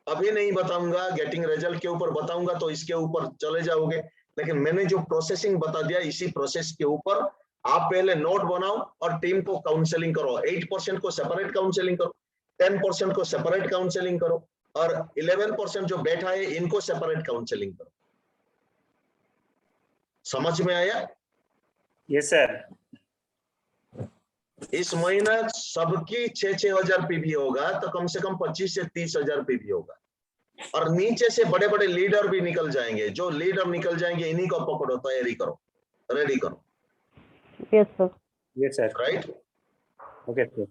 अभी नहीं बताऊंगा, गेटिंग रिजल्ट के ऊपर बताऊंगा तो इसके ऊपर चले जाओगे। लेकिन मैंने जो प्रोसेसिंग बता दिया, इसी प्रोसेस के ऊपर आप पहले नोट बनाओ और टीम को काउंसलिंग करो। 8% को सेपरेट काउंसलिंग करो, 10% को सेपरेट काउंसलिंग करो और 11% जो बैठा है इनको सेपरेट काउंसलिंग करो। समझ में आया? Yes sir. इस महीना सबकी 6-6 हजार पीवी होगा, तो कम से कम 25 से 30 हजार पीवी होगा। और नीचे से बड़े बड़े लीडर भी निकल जाएंगे। जो लीडर निकल जाएंगे इन्हीं को पकड़ो, तैयारी करो, रेडी करो। Yes sir. Yes sir. Right? Okay sir.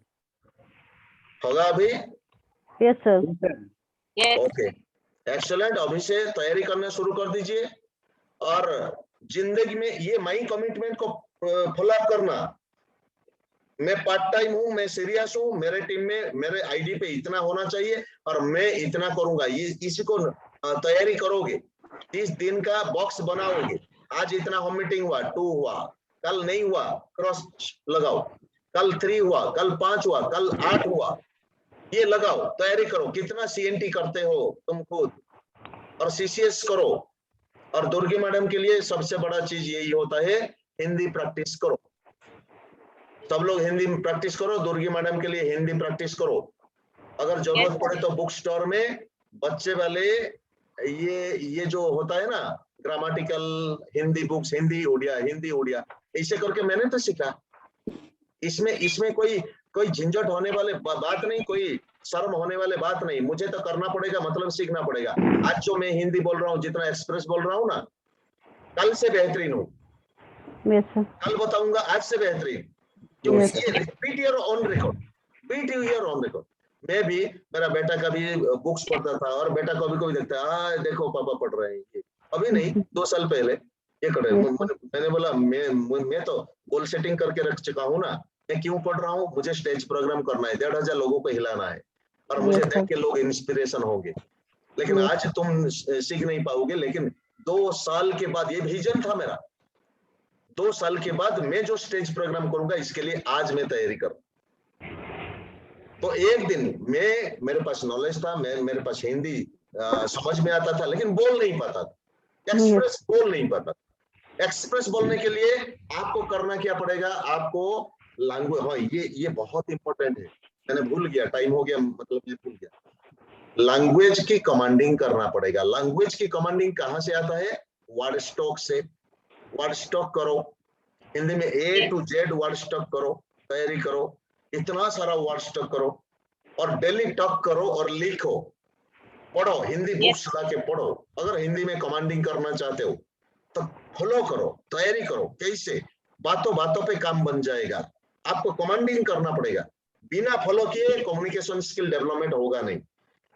होगा अभी? Yes sir. Okay, excellent. अभी से तैयारी करना शुरू कर दीजिए और जिंदगी में ये माई कमिटमेंट को फॉलो अप करना। मैं पार्ट टाइम हूं, मैं सीरियस हूं, मेरे टीम में मेरे आईडी पे इतना होना चाहिए और मैं इतना करूंगा। ये इसी को तैयारी करोगे, 30 दिन का बॉक्स बनाओगे। आज इतना होम मीटिंग हुआ, 2 हुआ, कल नहीं हुआ क्रॉस लगाओ, कल 3 हुआ, कल 5 हुआ, कल 8 हुआ, ये लगाओ, तैयारी करो। कितना सीएनटी करते हो तुम खुद, और सीसीएस करो। और दुर्गी मैडम के लिए सबसे बड़ा चीज यही होता है, हिंदी प्रैक्टिस करो। सब लोग हिंदी में प्रैक्टिस करो। दुर्गी मैडम के लिए हिंदी प्रैक्टिस करो। अगर जरूरत पड़े तो बुक स्टोर में बच्चे वाले ये जो होता है ना ग्रामेटिकल हिंदी बुक्स, हिंदी उड़िया, ऐसे करके मैंने तो सीखा। इसमें कोई झंझट होने वाले बात नहीं, कोई शर्म होने वाले बात नहीं। मुझे तो करना पड़ेगा, मतलब सीखना पड़ेगा। आज जो मैं हिंदी बोल रहा हूँ, जितना एक्सप्रेस बोल रहा हूँ ना, कल से बेहतरीन हूँ। कल बताऊंगा आज से बेहतरीन। Repeat your on record. मैं भी, मेरा बेटा कभी बुक्स पढ़ता था और बेटा कभी देखता है, देखो पापा पढ़ रहे हैं। अभी नहीं, 2 साल पहले ये कर रहे हैं। मैंने बोला मैं तो गोल सेटिंग करके रख चुका हूँ ना, मैं क्यों पढ़ रहा हूँ? मुझे स्टेज प्रोग्राम करना है, 1,500 लोगों को हिलाना है और मुझे देख के लोग इंस्पिरेशन होंगे। लेकिन आज तुम सीख नहीं पाओगे। लेकिन 2 साल के बाद, ये विजन था मेरा, 2 साल के बाद मैं जो स्टेज प्रोग्राम करूंगा, इसके लिए आज मैं तैयारी करूं। तो एक दिन मेरे पास नॉलेज था, मेरे पास हिंदी समझ में आता था, लेकिन बोल नहीं पाता था, एक्सप्रेस बोल नहीं पाता। एक्सप्रेस बोलने के लिए आपको करना क्या पड़ेगा? आपको लैंग्वेज, हाँ ये बहुत इंपॉर्टेंट है, मैंने भूल गया, टाइम हो गया, मतलब मैं भूल गया। लैंग्वेज की कमांडिंग करना पड़ेगा। लैंग्वेज की कमांडिंग कहां से आता है? वर्ड स्टॉक से। वर्ड स्टॉक करो, हिंदी में A to Z word stock करो, तैयारी करो, इतना सारा वर्ड स्टॉक करो और डेली टॉक करो और लिखो, पढ़ो, हिंदी बुक्स ला के पढ़ो। अगर हिंदी में कमांडिंग करना चाहते हो तो फॉलो करो, तैयारी करो। कैसे? बातों बातों पे काम बन जाएगा। आपको कमांडिंग करना पड़ेगा। बिना फॉलो किए कम्युनिकेशन स्किल डेवलपमेंट होगा नहीं।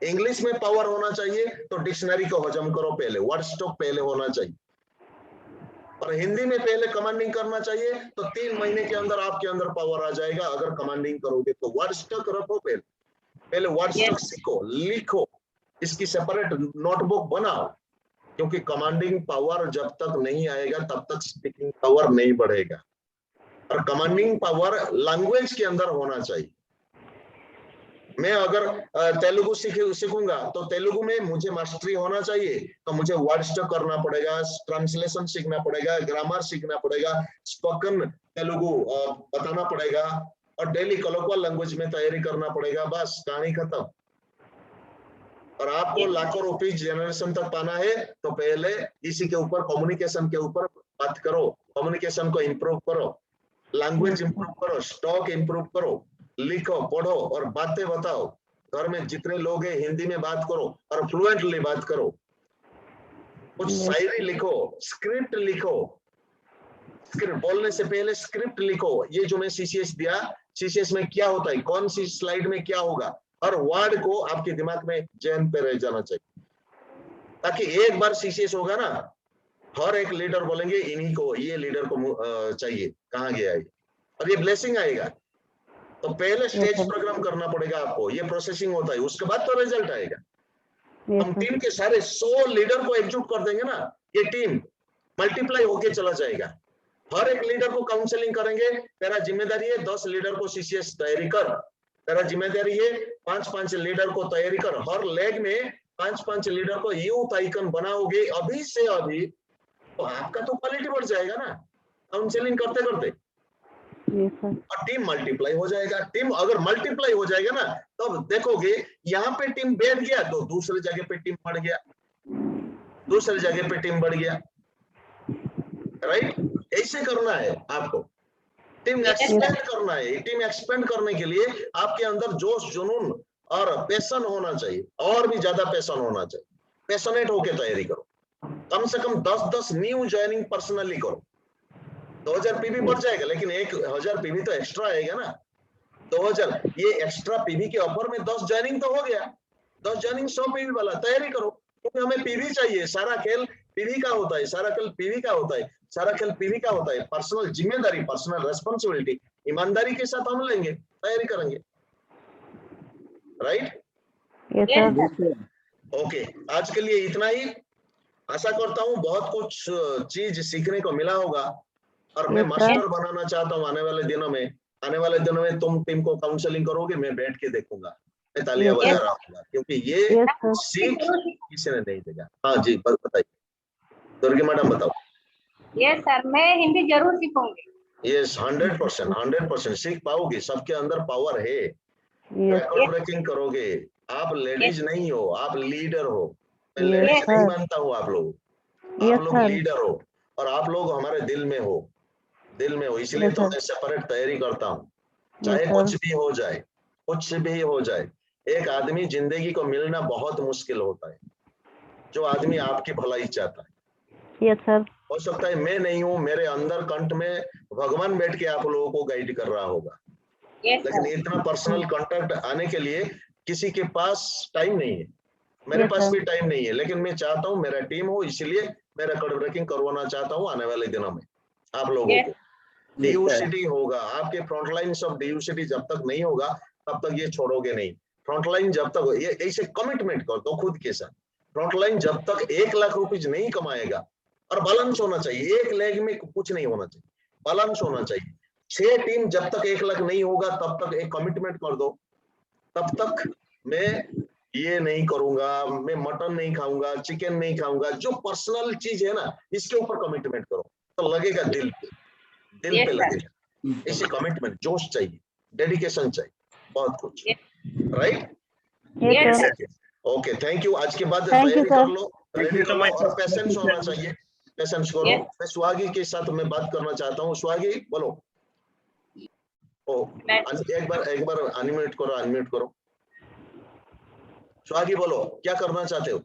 इंग्लिश में पावर होना चाहिए तो डिक्शनरी को हजम करो, पहले वर्ड स्टॉक पहले होना चाहिए। और हिंदी में पहले कमांडिंग करना चाहिए तो 3 महीने के अंदर आपके अंदर पावर आ जाएगा। अगर कमांडिंग करोगे तो वर्ड स्टॉक रखो, पहले वर्ड स्टॉक सीखो, लिखो, इसकी सेपरेट नोटबुक बनाओ। क्योंकि कमांडिंग पावर जब तक नहीं आएगा तब तक स्पीकिंग पावर नहीं बढ़ेगा। और कमांडिंग पावर लैंग्वेज के अंदर होना चाहिए। मैं अगर तेलुगु सीखूंगा तो तेलुगु में मुझे मास्टरी होना चाहिए, तो मुझे वर्ड स्टॉक करना पड़ेगा, ट्रांसलेशन सीखना पड़ेगा, ग्रामर सीखना पड़ेगा, स्पोकन तेलुगु बताना पड़ेगा, और डेली कलोक्वल लैंग्वेज में तैयारी करना पड़ेगा। बस कहानी खत्म। और आपको लाखों रुपीज जनरेशन तक पाना है तो पहले इसी के ऊपर, कम्युनिकेशन के ऊपर बात करो, कम्युनिकेशन को इंप्रूव करो, लैंग्वेज इंप्रूव करो, स्टॉक इंप्रूव करो, लिखो, पढ़ो और बातें बताओ। घर में जितने लोग हैं हिंदी में बात करो और फ्लुएंटली बात करो। कुछ शायरी लिखो, स्क्रिप्ट लिखो, स्क्रिप्ट बोलने से पहले स्क्रिप्ट लिखो। ये जो मैं सीसीएस दिया, सीसीएस में क्या होता है, कौन सी स्लाइड में क्या होगा, हर वर्ड को आपके दिमाग में जहन पे रह जाना चाहिए। ताकि एक बार सीसीएस होगा ना, हर एक लीडर बोलेंगे इन्हीं को, ये लीडर को चाहिए, कहाँ गया है, और ये ब्लेसिंग आएगा। तो पहले स्टेज प्रोग्राम करना पड़ेगा आपको, ये प्रोसेसिंग होता है, उसके बाद तो रिजल्ट आएगा। हम टीम के सारे 100 लीडर को एकजुट कर देंगे ना, ये टीम मल्टीप्लाई होके चला जाएगा। हर एक लीडर को काउंसलिंग करेंगे, तेरा जिम्मेदारी है 10 लीडर को सीसीएस तैयारी कर, तेरा जिम्मेदारी है 5-5 लीडर को तैयारी कर। हर लेग में 5-5 लीडर को यूथ आइकन बनाओगे अभी से अभी, तो आपका तो क्वालिटी बढ़ जाएगा ना काउंसलिंग करते करते, और टीम मल्टीप्लाई हो जाएगा। टीम अगर मल्टीप्लाई हो जाएगा ना, तब देखोगे यहाँ पे टीम बैठ गया तो दूसरी जगह पे टीम बढ़ गया, दूसरी जगह पे टीम बढ़ गया। राइट? ऐसे करना है आपको, टीम एक्सपेंड करना है। टीम एक्सपेंड करने के लिए आपके अंदर जोश, जुनून और पैशन होना चाहिए, और भी ज्यादा पैशन होना चाहिए। पैशनेट होकर तैयारी करो, कम से कम 10-10 न्यू ज्वाइनिंग पर्सनली करो। 2000 पीवी बढ़ जाएगा, लेकिन 1000 पीवी तो एक्स्ट्रा आएगा ना। 2000 ये एक्स्ट्रा पीवी के ऑफर में 10 ज्वाइनिंग तो हो गया, 10 ज्वाइनिंग 100 पीवी वाला तैयारी करो। क्योंकि हमें पीवी चाहिए, सारा खेल पीवी का होता है, सारा खेल पीवी का होता है, सारा खेल पीवी का होता है। पर्सनल जिम्मेदारी, पर्सनल रेस्पॉन्सिबिलिटी ईमानदारी के साथ हम लेंगे, तैयारी करेंगे। राइट? ओके, आज के लिए इतना ही। आशा करता हूँ बहुत कुछ चीज सीखने को मिला होगा, और मैं मास्टर बनाना चाहता हूँ आने वाले दिनों में। आने वाले दिनों में तुम टीम को काउंसलिंग करोगे, मैं बैठ के देखूंगा, मैं तालियां बजा रहा हूँ, क्योंकि ये सीख किसी ने नहीं देगा। हाँ जी, बताइए दुर्गी मैडम, बताओ। यस सर, मैं हिंदी जरूर सीखूंगी। यस, 100% सीख पाओगे, सबके अंदर पावर है। रिकॉर्ड ब्रेकिंग करोगे। आप लेडीज नहीं हो, आप लीडर हो। मैं लेडीज नहीं मानता हूँ आप लोग लीडर हो, और आप लोग हमारे दिल में हो, दिल में हो। इसलिए तो मैं सेपरेट तैयारी करता हूँ, चाहे कुछ भी हो जाए, कुछ भी हो जाए। एक आदमी जिंदगी को मिलना बहुत मुश्किल होता है, जो आदमी आपकी भलाई चाहता है। Yes sir. हो सकता है मैं नहीं हूँ, मेरे अंदर कंठ में भगवान बैठ के आप लोगों को गाइड कर रहा होगा, लेकिन इतना पर्सनल कांटेक्ट आने के लिए किसी के पास टाइम नहीं है, मेरे पास भी टाइम नहीं है। लेकिन मैं चाहता हूँ मेरा टीम हो, इसलिए मैं रिकॉर्ड ब्रेकिंग करवाना चाहता हूँ आने वाले दिनों में आप लोगों को। डीयूसीडी होगा, आपके फ्रंटलाइन ऑफ डीयूसीडी जब तक नहीं होगा तब तक ये छोड़ोगे नहीं। फ्रंटलाइन जब तक, ये ऐसे कमिटमेंट कर दो खुद के साथ, फ्रंटलाइन जब तक 1 लाख रुपीज नहीं कमाएगा, और बैलेंस होना चाहिए, एक लेग में कुछ नहीं होना चाहिए, बैलेंस होना चाहिए। 6 टीम जब तक 1 लाख नहीं होगा तब तक एक कमिटमेंट कर दो, तब तक मैं ये नहीं करूंगा, मैं मटन नहीं खाऊंगा, चिकन नहीं खाऊंगा, जो पर्सनल चीज है ना, इसके ऊपर कमिटमेंट करो, तो लगेगा दिल पे लगेगा। ऐसे कमिटमेंट, जोश चाहिए, डेडिकेशन चाहिए, बहुत कुछ। राइट? Okay, thank you. आज के बाद तैयारी कर लो, रेडी कर लो, और पेशेंस होना चाहिए, पेशेंस करो। मैं स्वागी के साथ मैं बात करना चाहता हूँ। स्वागी बोलो। एक बार अनम्यूट करो। स्वागी बोलो, क्या करना चाहते हो?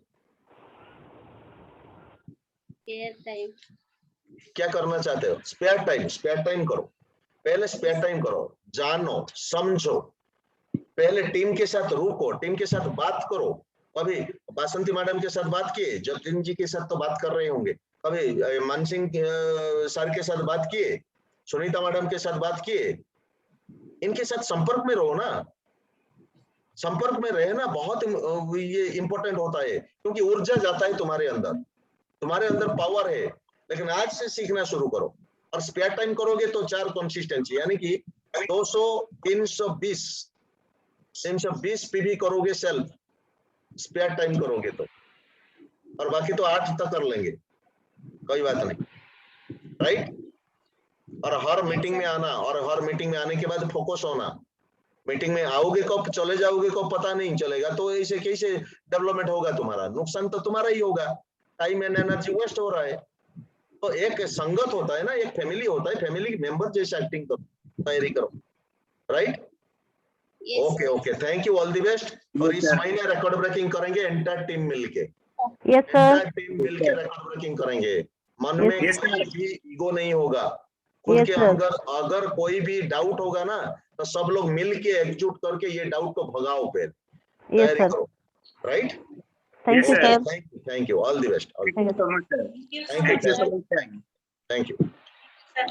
क्या करना चाहते हो? स्पेयर टाइम करो, पहले स्पेयर टाइम करो, जानो समझो, पहले टीम के साथ रुको, टीम के साथ बात करो। अभी बासंती मैडम के साथ बात किए, जतिन जी के साथ तो बात कर रहे होंगे, अभी मानसिंह सर के साथ बात किए, सुनीता मैडम के साथ बात किए, इनके साथ संपर्क में रहो ना, संपर्क में रहना बहुत ये इंपॉर्टेंट होता है, क्योंकि ऊर्जा जाता है तुम्हारे अंदर पावर है, लेकिन आज से सीखना शुरू करो। और स्पेयर टाइम करोगे तो 4 कंसिस्टेंसी, यानी कि 200 320 पीवी करोगे सेल्फ, स्पेयर टाइम करोगे तो, और बाकी तो 8 तक कर लेंगे, कोई बात नहीं, राइट। और हर मीटिंग में आना, और हर मीटिंग में आने के बाद फोकस होना। मीटिंग में आओगे कब, चले जाओगे कब, पता नहीं चलेगा, तो ऐसे कैसे डेवलपमेंट होगा तुम्हारा? नुकसान तो तुम्हारा ही होगा, टाइम एंड एनर्जी वेस्ट हो रहा है। तो एक संगत होता है ना, एक फैमिली होता है, फैमिली मेंबर जैसे एक्टिंग करो, तैयारी करो, right. Okay okay, thank you, all the best. और इस महीने रिकॉर्ड ब्रेकिंग करेंगे एंटायर टीम मिलके, Yes, sir. एंटायर टीम मिलके रिकॉर्ड ब्रेकिंग करेंगे। मन में Yes, sir. कोई भी ईगो नहीं होगा, खुद Yes, के sir. अंदर अगर कोई भी डाउट होगा ना, तो सब लोग मिलके एकजुट करके ये डाउट को भगाओ, फिर Yes, तैयारी sir. करो, right. Thank Yes, you, sir. sir. Thank you, all the best, Thank you so much, sir. Thank Thank you so you, much, sir. Thank you. Sir.